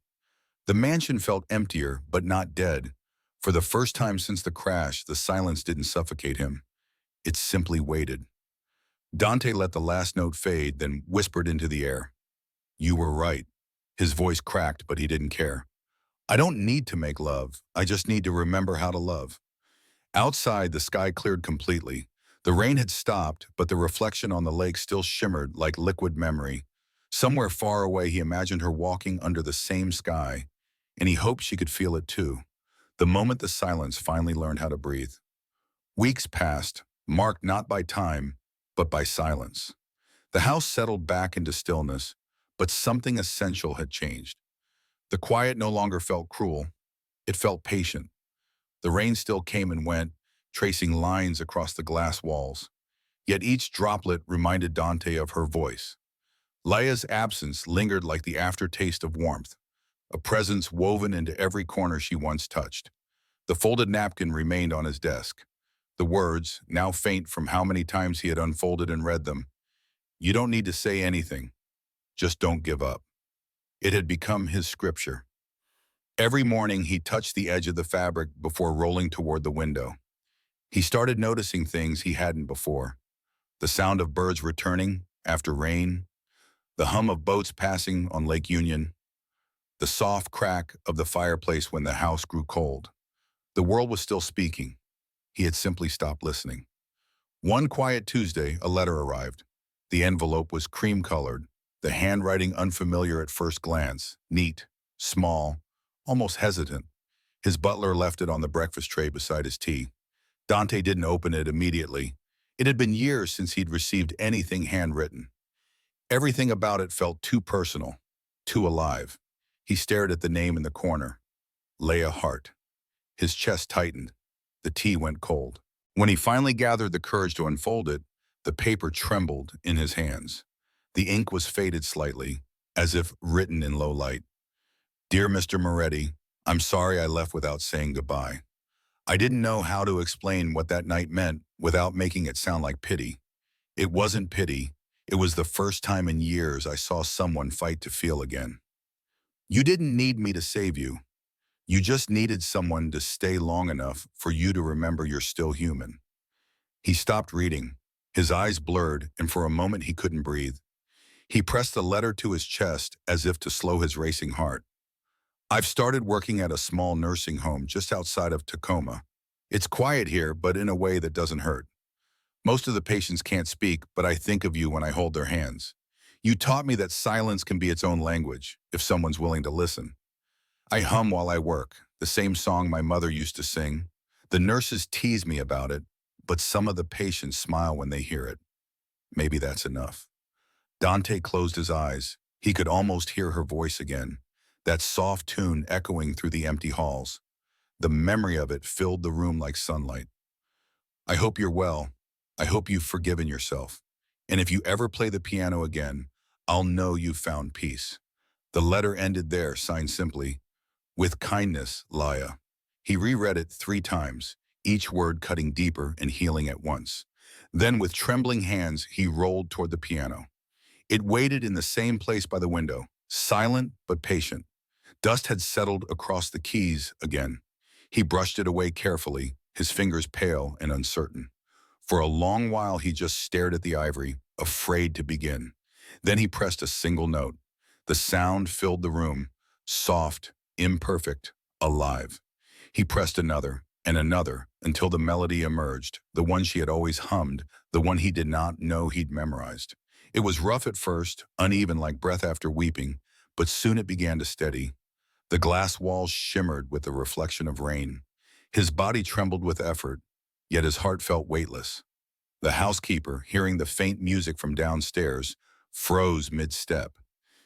The mansion felt emptier, but not dead. For the first time since the crash, the silence didn't suffocate him. It simply waited. Dante let the last note fade, then whispered into the air. You were right. His voice cracked, but he didn't care. I don't need to make love. I just need to remember how to love. Outside, the sky cleared completely. The rain had stopped, but the reflection on the lake still shimmered like liquid memory. Somewhere far away, he imagined her walking under the same sky, and he hoped she could feel it too, the moment the silence finally learned how to breathe. Weeks passed, marked not by time, but by silence. The house settled back into stillness, but something essential had changed. The quiet no longer felt cruel. It felt patient. The rain still came and went, tracing lines across the glass walls. Yet each droplet reminded Dante of her voice. Leia's absence lingered like the aftertaste of warmth, a presence woven into every corner she once touched. The folded napkin remained on his desk. The words, now faint from how many times he had unfolded and read them, "You don't need to say anything, just don't give up." It had become his scripture. Every morning he touched the edge of the fabric before rolling toward the window. He started noticing things he hadn't before. The sound of birds returning after rain, the hum of boats passing on Lake Union, the soft crack of the fireplace when the house grew cold. The world was still speaking. He had simply stopped listening. One quiet Tuesday, a letter arrived. The envelope was cream-colored, the handwriting unfamiliar at first glance, neat, small, almost hesitant. His butler left it on the breakfast tray beside his tea. Dante didn't open it immediately. It had been years since he'd received anything handwritten. Everything about it felt too personal, too alive. He stared at the name in the corner, Leia Hart. His chest tightened. The tea went cold. When he finally gathered the courage to unfold it, the paper trembled in his hands. The ink was faded slightly, as if written in low light. Dear Mr. Moretti, I'm sorry I left without saying goodbye. I didn't know how to explain what that night meant without making it sound like pity. It wasn't pity. It was the first time in years I saw someone fight to feel again. You didn't need me to save you. You just needed someone to stay long enough for you to remember you're still human. He stopped reading. His eyes blurred, and for a moment he couldn't breathe. He pressed the letter to his chest as if to slow his racing heart. I've started working at a small nursing home just outside of Tacoma. It's quiet here, but in a way that doesn't hurt. Most of the patients can't speak, but I think of you when I hold their hands. You taught me that silence can be its own language, if someone's willing to listen. I hum while I work, the same song my mother used to sing. The nurses tease me about it, but some of the patients smile when they hear it. Maybe that's enough. Dante closed his eyes. He could almost hear her voice again, that soft tune echoing through the empty halls. The memory of it filled the room like sunlight. I hope you're well. I hope you've forgiven yourself. And if you ever play the piano again, I'll know you've found peace. The letter ended there, signed simply, with kindness, Laia. He reread it 3 times, each word cutting deeper and healing at once. Then with trembling hands, he rolled toward the piano. It waited in the same place by the window, silent but patient. Dust had settled across the keys again. He brushed it away carefully, his fingers pale and uncertain. For a long while he just stared at the ivory, afraid to begin. Then he pressed a single note. The sound filled the room, soft, imperfect, alive. He pressed another and another until the melody emerged, the one she had always hummed, the one he did not know he'd memorized. It was rough at first, uneven like breath after weeping, but soon it began to steady. The glass walls shimmered with the reflection of rain. His body trembled with effort, yet his heart felt weightless. The housekeeper, hearing the faint music from downstairs, froze mid-step.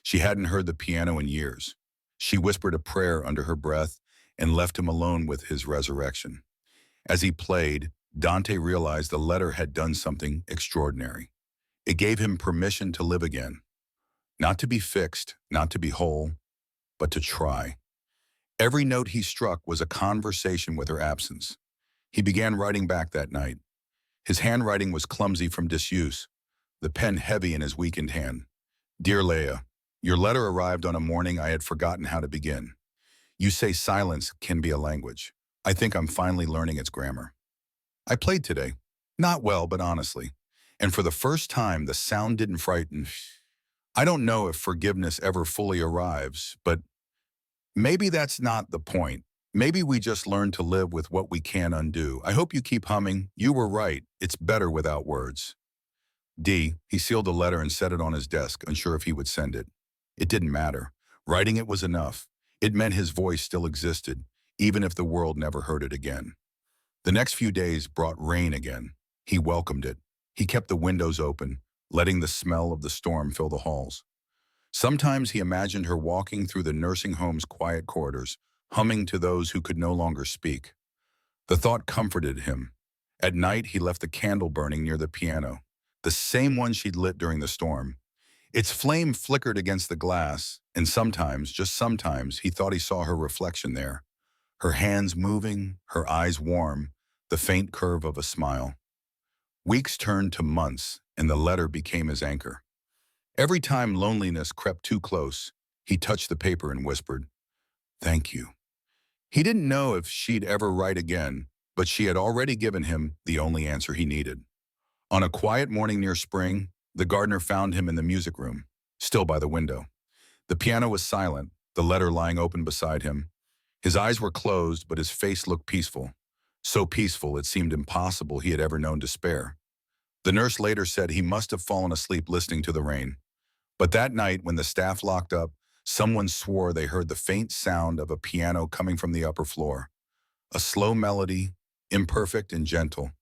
She hadn't heard the piano in years. She whispered a prayer under her breath and left him alone with his resurrection. As he played, Dante realized the letter had done something extraordinary. It gave him permission to live again. Not to be fixed, not to be whole, but to try. Every note he struck was a conversation with her absence. He began writing back that night. His handwriting was clumsy from disuse, the pen heavy in his weakened hand. Dear Leia, your letter arrived on a morning I had forgotten how to begin. You say silence can be a language. I think I'm finally learning its grammar. I played today. Not well, but honestly. And for the first time, the sound didn't frighten. I don't know if forgiveness ever fully arrives, but maybe that's not the point. Maybe we just learn to live with what we can undo. I hope you keep humming. You were right. It's better without words. D. He sealed the letter and set it on his desk, unsure if he would send it. It didn't matter. Writing it was enough. It meant his voice still existed, even if the world never heard it again. The next few days brought rain again. He welcomed it. He kept the windows open, letting the smell of the storm fill the halls. Sometimes he imagined her walking through the nursing home's quiet corridors, humming to those who could no longer speak. The thought comforted him. At night, he left the candle burning near the piano, the same one she'd lit during the storm. Its flame flickered against the glass, and sometimes, just sometimes, he thought he saw her reflection there. Her hands moving, her eyes warm, the faint curve of a smile. Weeks turned to months, and the letter became his anchor. Every time loneliness crept too close, he touched the paper and whispered, "Thank you." He didn't know if she'd ever write again, but she had already given him the only answer he needed. On a quiet morning near spring, the gardener found him in the music room, still by the window. The piano was silent, the letter lying open beside him. His eyes were closed, but his face looked peaceful. So peaceful it seemed impossible he had ever known despair. The nurse later said he must have fallen asleep listening to the rain. But that night, when the staff locked up, someone swore they heard the faint sound of a piano coming from the upper floor. A slow melody, imperfect and gentle,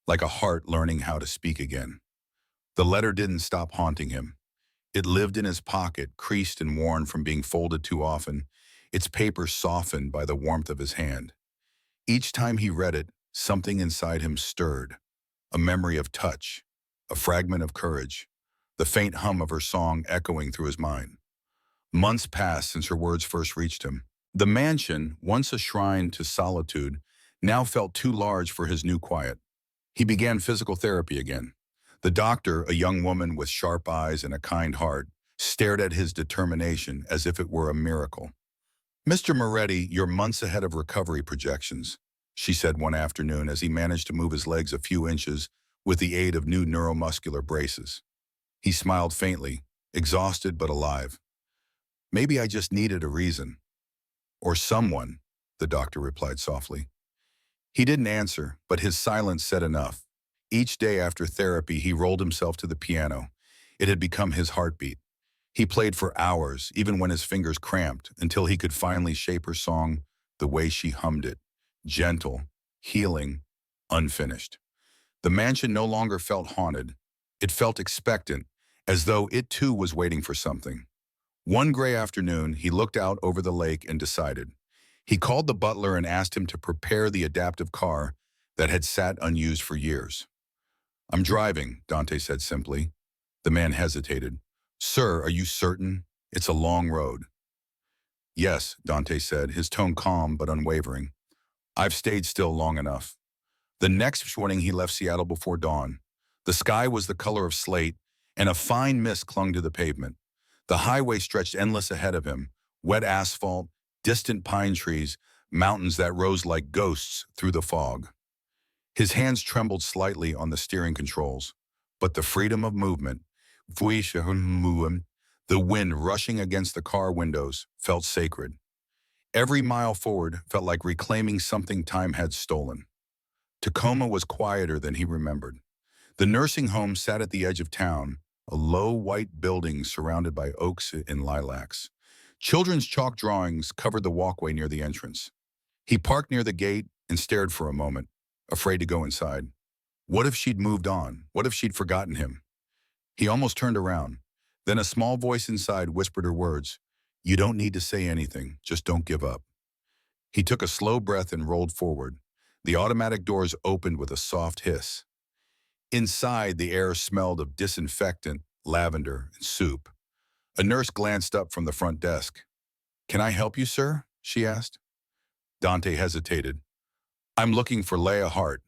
like a heart learning how to speak again. The letter didn't stop haunting him. It lived in his pocket, creased and worn from being folded too often, its paper softened by the warmth of his hand. Each time he read it, something inside him stirred. A memory of touch, a fragment of courage, the faint hum of her song echoing through his mind. Months passed since her words first reached him. The mansion, once a shrine to solitude, now felt too large for his new quiet. He began physical therapy again. The doctor, a young woman with sharp eyes and a kind heart, stared at his determination as if it were a miracle. "Mr. Moretti, you're months ahead of recovery projections," she said one afternoon as he managed to move his legs a few inches with the aid of new neuromuscular braces. He smiled faintly, exhausted but alive. "Maybe I just needed a reason." "Or someone," the doctor replied softly. He didn't answer, but his silence said enough. Each day after therapy, he rolled himself to the piano. It had become his heartbeat. He played for hours, even when his fingers cramped, until he could finally shape her song the way she hummed it, gentle, healing, unfinished. The mansion no longer felt haunted. It felt expectant, as though it too was waiting for something. One gray afternoon, he looked out over the lake and decided. He called the butler and asked him to prepare the adaptive car that had sat unused for years. "I'm driving," Dante said simply. The man hesitated. "Sir, are you certain? It's a long road." "Yes," Dante said, his tone calm but unwavering. "I've stayed still long enough." The next morning he left Seattle before dawn. The sky was the color of slate, and a fine mist clung to the pavement. The highway stretched endless ahead of him, wet asphalt, distant pine trees, mountains that rose like ghosts through the fog. His hands trembled slightly on the steering controls, but the freedom of movement, the wind rushing against the car windows, felt sacred. Every mile forward felt like reclaiming something time had stolen. Tacoma was quieter than he remembered. The nursing home sat at the edge of town, a low white building surrounded by oaks and lilacs. Children's chalk drawings covered the walkway near the entrance. He parked near the gate and stared for a moment, afraid to go inside. What if she'd moved on? What if she'd forgotten him? He almost turned around. Then a small voice inside whispered her words, "You don't need to say anything, just don't give up." He took a slow breath and rolled forward. The automatic doors opened with a soft hiss. Inside, the air smelled of disinfectant, lavender, and soup. A nurse glanced up from the front desk. "Can I help you, sir?" she asked. Dante hesitated. "I'm looking for Leah Hart."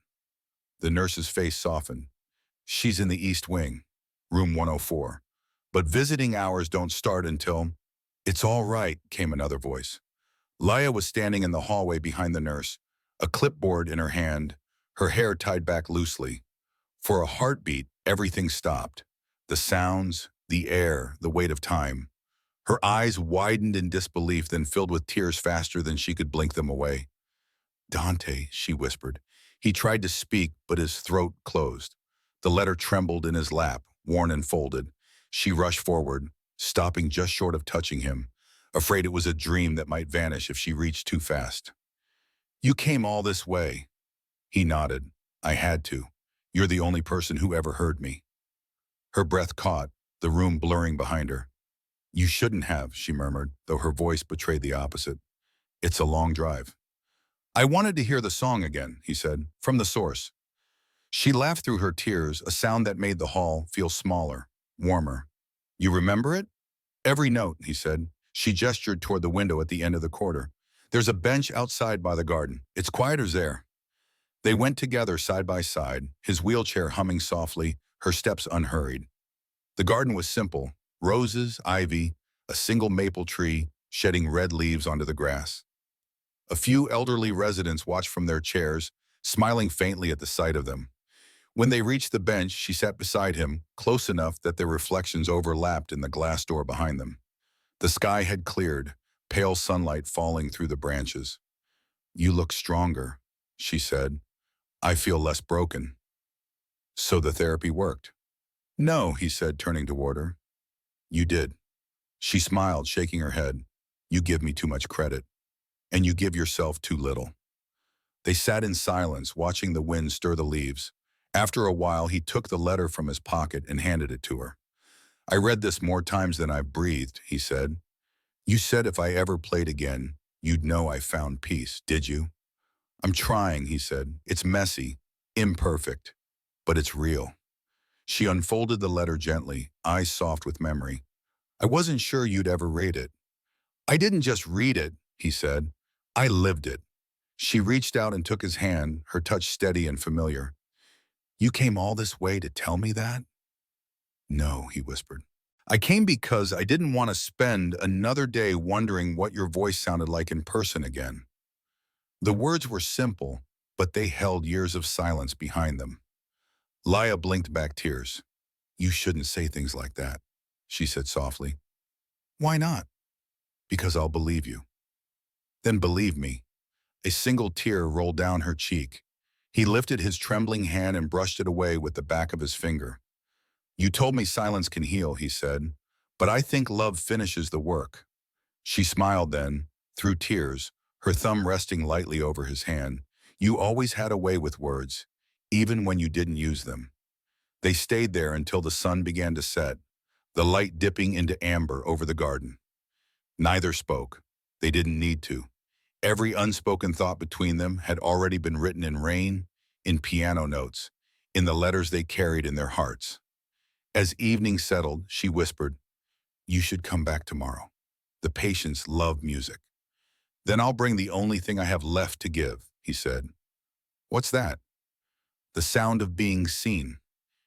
The nurse's face softened. "She's in the East Wing, room 104. But visiting hours don't start until—" "It's all right," came another voice. Leah was standing in the hallway behind the nurse, a clipboard in her hand, her hair tied back loosely. For a heartbeat, everything stopped. The sounds, the air, the weight of time. Her eyes widened in disbelief, then filled with tears faster than she could blink them away. Dante, she whispered. He tried to speak, but his throat closed. The letter trembled in his lap, worn and folded. She rushed forward, stopping just short of touching him, afraid it was a dream that might vanish if she reached too fast. You came all this way. He nodded. I had to. You're the only person who ever heard me. Her breath caught, the room blurring behind her. You shouldn't have, she murmured, though her voice betrayed the opposite. It's a long drive. I wanted to hear the song again, he said, from the source. She laughed through her tears, a sound that made the hall feel smaller, warmer. You remember it? Every note, he said. She gestured toward the window at the end of the corridor. There's a bench outside by the garden. It's quieter there. They went together side by side, his wheelchair humming softly, her steps unhurried. The garden was simple, roses, ivy, a single maple tree, shedding red leaves onto the grass. A few elderly residents watched from their chairs, smiling faintly at the sight of them. When they reached the bench, she sat beside him, close enough that their reflections overlapped in the glass door behind them. The sky had cleared, pale sunlight falling through the branches. You look stronger, she said. I feel less broken. So the therapy worked. No, he said, turning toward her. You did. She smiled, shaking her head. You give me too much credit. And you give yourself too little. They sat in silence, watching the wind stir the leaves. After a while, he took the letter from his pocket and handed it to her. I read this more times than I've breathed, he said. You said if I ever played again, you'd know I found peace, did you? I'm trying, he said. It's messy, imperfect, but it's real. She unfolded the letter gently, eyes soft with memory. I wasn't sure you'd ever read it. I didn't just read it, he said. I lived it. She reached out and took his hand, her touch steady and familiar. You came all this way to tell me that? No, he whispered. I came because I didn't want to spend another day wondering what your voice sounded like in person again. The words were simple, but they held years of silence behind them. Laya blinked back tears. You shouldn't say things like that, she said softly. Why not? Because I'll believe you. Then believe me. A single tear rolled down her cheek. He lifted his trembling hand and brushed it away with the back of his finger. You told me silence can heal, he said, but I think love finishes the work. She smiled then, through tears, her thumb resting lightly over his hand. You always had a way with words, even when you didn't use them. They stayed there until the sun began to set, the light dipping into amber over the garden. Neither spoke. They didn't need to. Every unspoken thought between them had already been written in rain, in piano notes, in the letters they carried in their hearts. As evening settled, she whispered, You should come back tomorrow. The patients love music. Then I'll bring the only thing I have left to give, he said. What's that? The sound of being seen.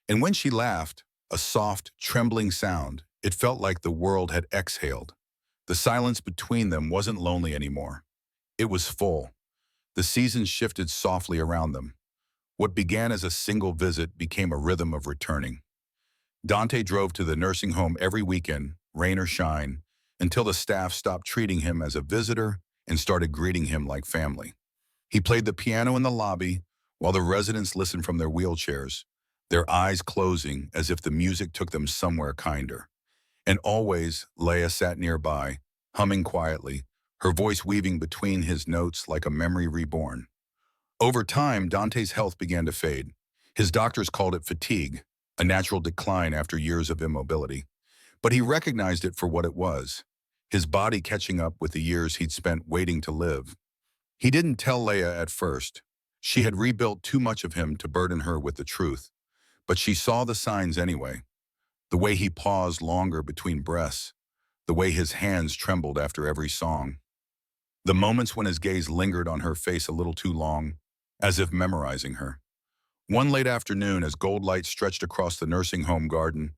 And when she laughed, a soft, trembling sound, it felt like the world had exhaled. The silence between them wasn't lonely anymore. It was full. The seasons shifted softly around them. What began as a single visit became a rhythm of returning. Dante drove to the nursing home every weekend, rain or shine, until the staff stopped treating him as a visitor and started greeting him like family. He played the piano in the lobby while the residents listened from their wheelchairs, their eyes closing as if the music took them somewhere kinder. And always, Leia sat nearby, humming quietly, her voice weaving between his notes like a memory reborn. Over time, Dante's health began to fade. His doctors called it fatigue, a natural decline after years of immobility. But he recognized it for what it was, his body catching up with the years he'd spent waiting to live. He didn't tell Leia at first. She had rebuilt too much of him to burden her with the truth. But she saw the signs anyway. The way he paused longer between breaths, the way his hands trembled after every song. The moments when his gaze lingered on her face a little too long, as if memorizing her. One late afternoon, as gold light stretched across the nursing home garden,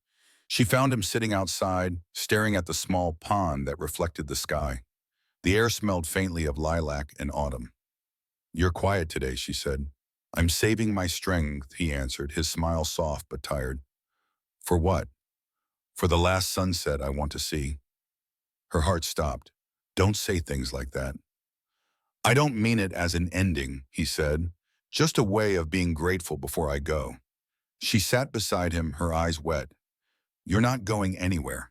she found him sitting outside, staring at the small pond that reflected the sky. The air smelled faintly of lilac and autumn. You're quiet today, she said. I'm saving my strength, he answered, his smile soft but tired. For what? For the last sunset I want to see. Her heart stopped. Don't say things like that. I don't mean it as an ending, he said. Just a way of being grateful before I go. She sat beside him, her eyes wet. You're not going anywhere.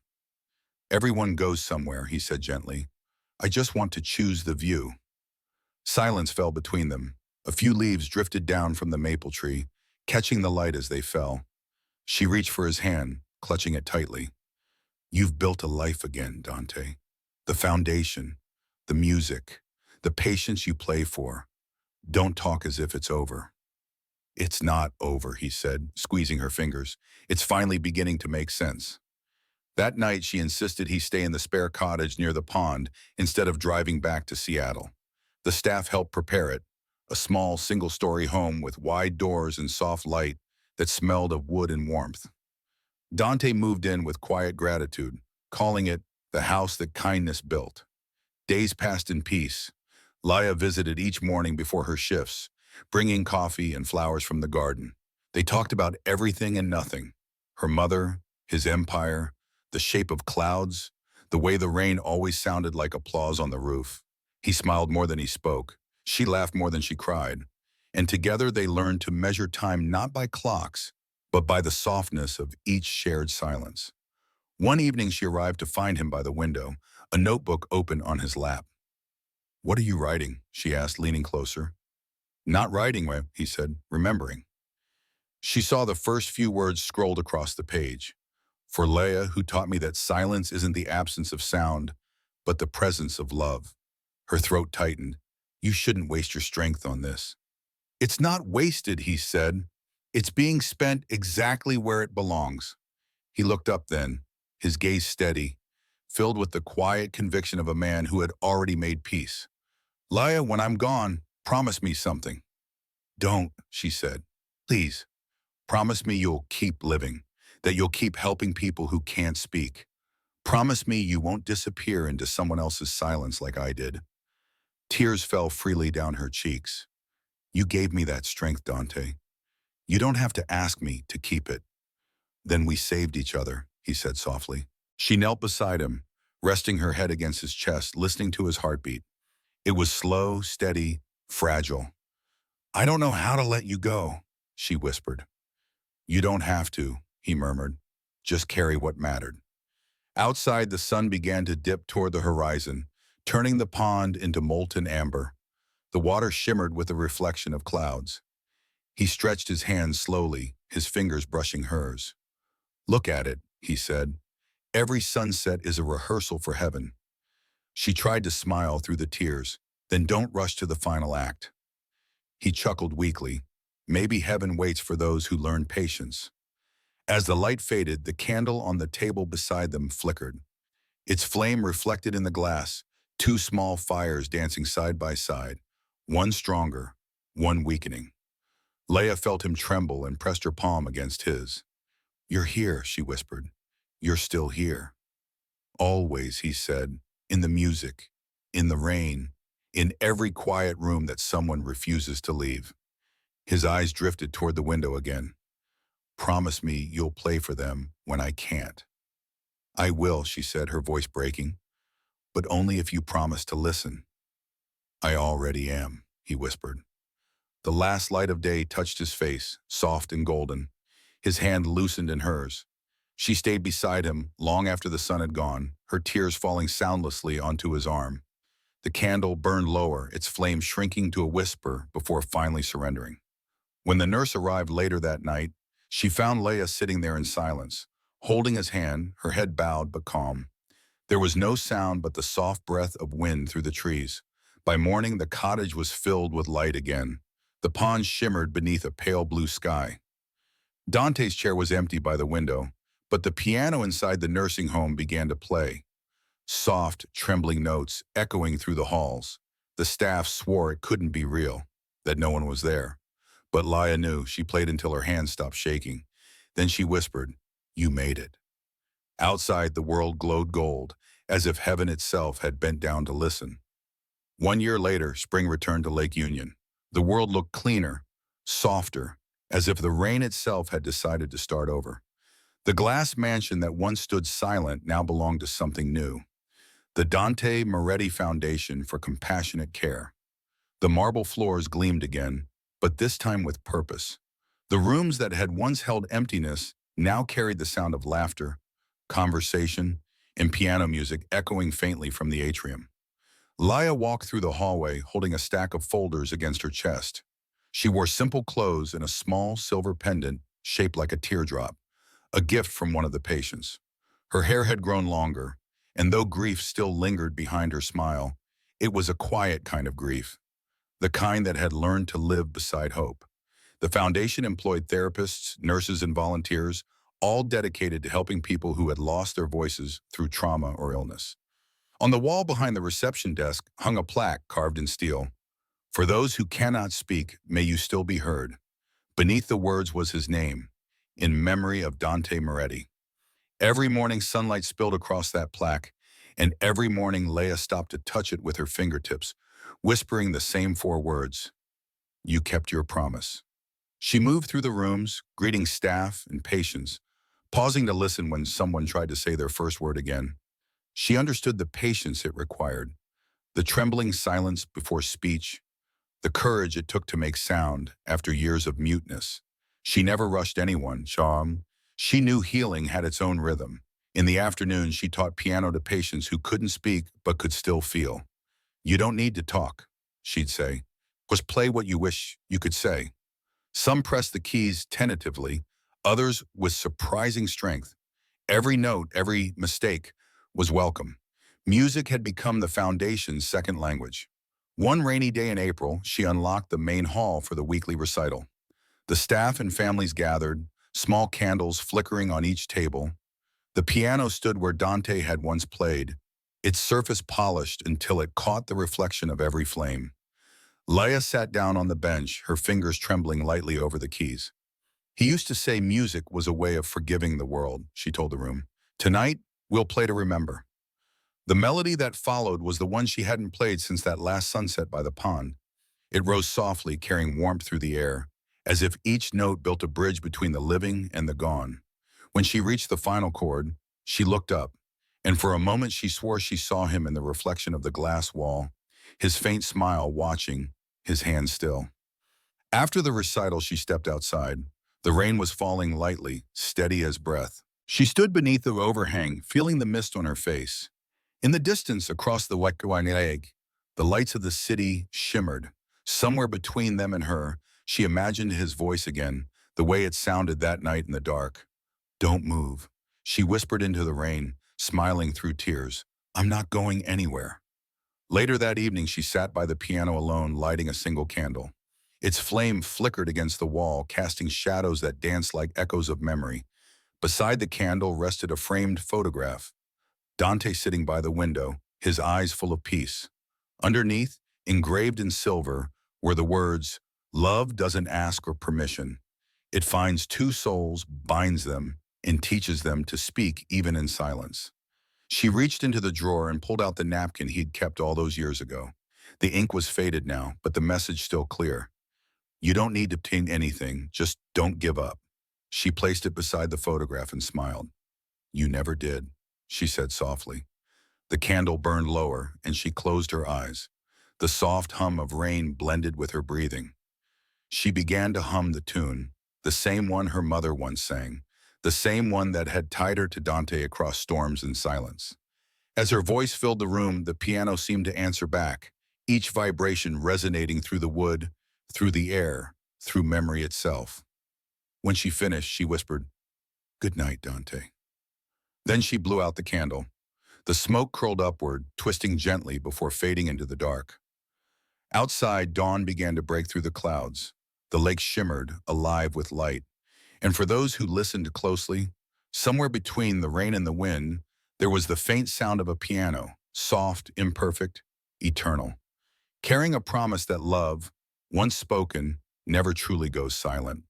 Everyone goes somewhere, he said gently. I just want to choose the view. Silence fell between them. A few leaves drifted down from the maple tree, catching the light as they fell. She reached for his hand, clutching it tightly. You've built a life again, Dante. The foundation, the music, the patience you play for. Don't talk as if it's over. It's not over, he said, squeezing her fingers. It's finally beginning to make sense. That night, she insisted he stay in the spare cottage near the pond instead of driving back to Seattle. The staff helped prepare it, a small single-story home with wide doors and soft light that smelled of wood and warmth. Dante moved in with quiet gratitude, calling it the house that kindness built. Days passed in peace. Laya visited each morning before her shifts, bringing coffee and flowers from the garden. They talked about everything and nothing. Her mother, his empire, the shape of clouds, the way the rain always sounded like applause on the roof. He smiled more than he spoke. She laughed more than she cried. And together they learned to measure time not by clocks, but by the softness of each shared silence. One evening she arrived to find him by the window, a notebook open on his lap. What are you writing? She asked, leaning closer. Not writing, he said, remembering. She saw the first few words scrolled across the page. For Leia, who taught me that silence isn't the absence of sound, but the presence of love. Her throat tightened. You shouldn't waste your strength on this. It's not wasted, he said. It's being spent exactly where it belongs. He looked up then, his gaze steady, filled with the quiet conviction of a man who had already made peace. Leia, when I'm gone, promise me something. Don't, she said. Please, promise me you'll keep living, that you'll keep helping people who can't speak. Promise me you won't disappear into someone else's silence like I did. Tears fell freely down her cheeks. You gave me that strength, Dante. You don't have to ask me to keep it. Then we saved each other, he said softly. She knelt beside him, resting her head against his chest, listening to his heartbeat. It was slow, steady, fragile. I don't know how to let you go, she whispered. You don't have to, he murmured. Just carry what mattered. Outside, the sun began to dip toward the horizon, turning the pond into molten amber. The water shimmered with the reflection of clouds. He stretched his hands slowly, his fingers brushing hers. Look at it, he said. Every sunset is a rehearsal for heaven. She tried to smile through the tears. Then don't rush to the final act. He chuckled weakly. Maybe heaven waits for those who learn patience. As the light faded, the candle on the table beside them flickered. Its flame reflected in the glass, two small fires dancing side by side, one stronger, one weakening. Leia felt him tremble and pressed her palm against his. You're here, she whispered. You're still here. Always, he said, in the music, in the rain, in every quiet room that someone refuses to leave. His eyes drifted toward the window again. Promise me you'll play for them when I can't. I will, she said, her voice breaking, but only if you promise to listen. I already am, he whispered. The last light of day touched his face, soft and golden. His hand loosened in hers. She stayed beside him long after the sun had gone, her tears falling soundlessly onto his arm. The candle burned lower, its flame shrinking to a whisper before finally surrendering. When the nurse arrived later that night, she found Leia sitting there in silence, holding his hand, her head bowed but calm. There was no sound but the soft breath of wind through the trees. By morning, the cottage was filled with light again. The pond shimmered beneath a pale blue sky. Dante's chair was empty by the window, but the piano inside the nursing home began to play. Soft, trembling notes echoing through the halls. The staff swore it couldn't be real, that no one was there. But Leia knew. She played until her hands stopped shaking. Then she whispered, You made it. Outside, the world glowed gold, as if heaven itself had bent down to listen. 1 year later, spring returned to Lake Union. The world looked cleaner, softer, as if the rain itself had decided to start over. The glass mansion that once stood silent now belonged to something new. The Dante Moretti Foundation for Compassionate Care. The marble floors gleamed again, but this time with purpose. The rooms that had once held emptiness now carried the sound of laughter, conversation, and piano music echoing faintly from the atrium. Laya walked through the hallway holding a stack of folders against her chest. She wore simple clothes and a small silver pendant shaped like a teardrop, a gift from one of the patients. Her hair had grown longer, and though grief still lingered behind her smile, it was a quiet kind of grief, the kind that had learned to live beside hope. The foundation employed therapists, nurses, and volunteers, all dedicated to helping people who had lost their voices through trauma or illness. On the wall behind the reception desk hung a plaque carved in steel. For those who cannot speak, may you still be heard. Beneath the words was his name, in memory of Dante Moretti. Every morning sunlight spilled across that plaque, and every morning Leia stopped to touch it with her fingertips, whispering the same four words, "You kept your promise." She moved through the rooms, greeting staff and patients, pausing to listen when someone tried to say their first word again. She understood the patience it required, the trembling silence before speech, the courage it took to make sound after years of muteness. She never rushed anyone, Sham. She knew healing had its own rhythm. In the afternoon, she taught piano to patients who couldn't speak but could still feel. "You don't need to talk," she'd say. "Just play what you wish you could say." Some pressed the keys tentatively, others with surprising strength. Every note, every mistake was welcome. Music had become the foundation's second language. One rainy day in April, she unlocked the main hall for the weekly recital. The staff and families gathered, small candles flickering on each table. The piano stood where Dante had once played, its surface polished until it caught the reflection of every flame. Leia sat down on the bench, her fingers trembling lightly over the keys. "He used to say music was a way of forgiving the world," she told the room. "Tonight, we'll play to remember." The melody that followed was the one she hadn't played since that last sunset by the pond. It rose softly, carrying warmth through the air, as if each note built a bridge between the living and the gone. When she reached the final chord, she looked up, and for a moment she swore she saw him in the reflection of the glass wall, his faint smile watching, his hand still. After the recital, she stepped outside. The rain was falling lightly, steady as breath. She stood beneath the overhang, feeling the mist on her face. In the distance, across the Wekawani Lake, the lights of the city shimmered. Somewhere between them and her, she imagined his voice again, the way it sounded that night in the dark. "Don't move," she whispered into the rain, smiling through tears. "I'm not going anywhere." Later that evening, she sat by the piano alone, lighting a single candle. Its flame flickered against the wall, casting shadows that danced like echoes of memory. Beside the candle rested a framed photograph, Dante sitting by the window, his eyes full of peace. Underneath, engraved in silver, were the words, "Love doesn't ask for permission. It finds two souls, binds them, and teaches them to speak even in silence." She reached into the drawer and pulled out the napkin he'd kept all those years ago. The ink was faded now, but the message still clear. "You don't need to obtain anything, just don't give up." She placed it beside the photograph and smiled. "You never did," she said softly. The candle burned lower, and she closed her eyes. The soft hum of rain blended with her breathing. She began to hum the tune, the same one her mother once sang, the same one that had tied her to Dante across storms and silence. As her voice filled the room, the piano seemed to answer back, each vibration resonating through the wood, through the air, through memory itself. When she finished, she whispered, "Good night, Dante." Then she blew out the candle. The smoke curled upward, twisting gently before fading into the dark. Outside, dawn began to break through the clouds. The lake shimmered, alive with light. And for those who listened closely, somewhere between the rain and the wind, there was the faint sound of a piano, soft, imperfect, eternal, carrying a promise that love, once spoken, never truly goes silent.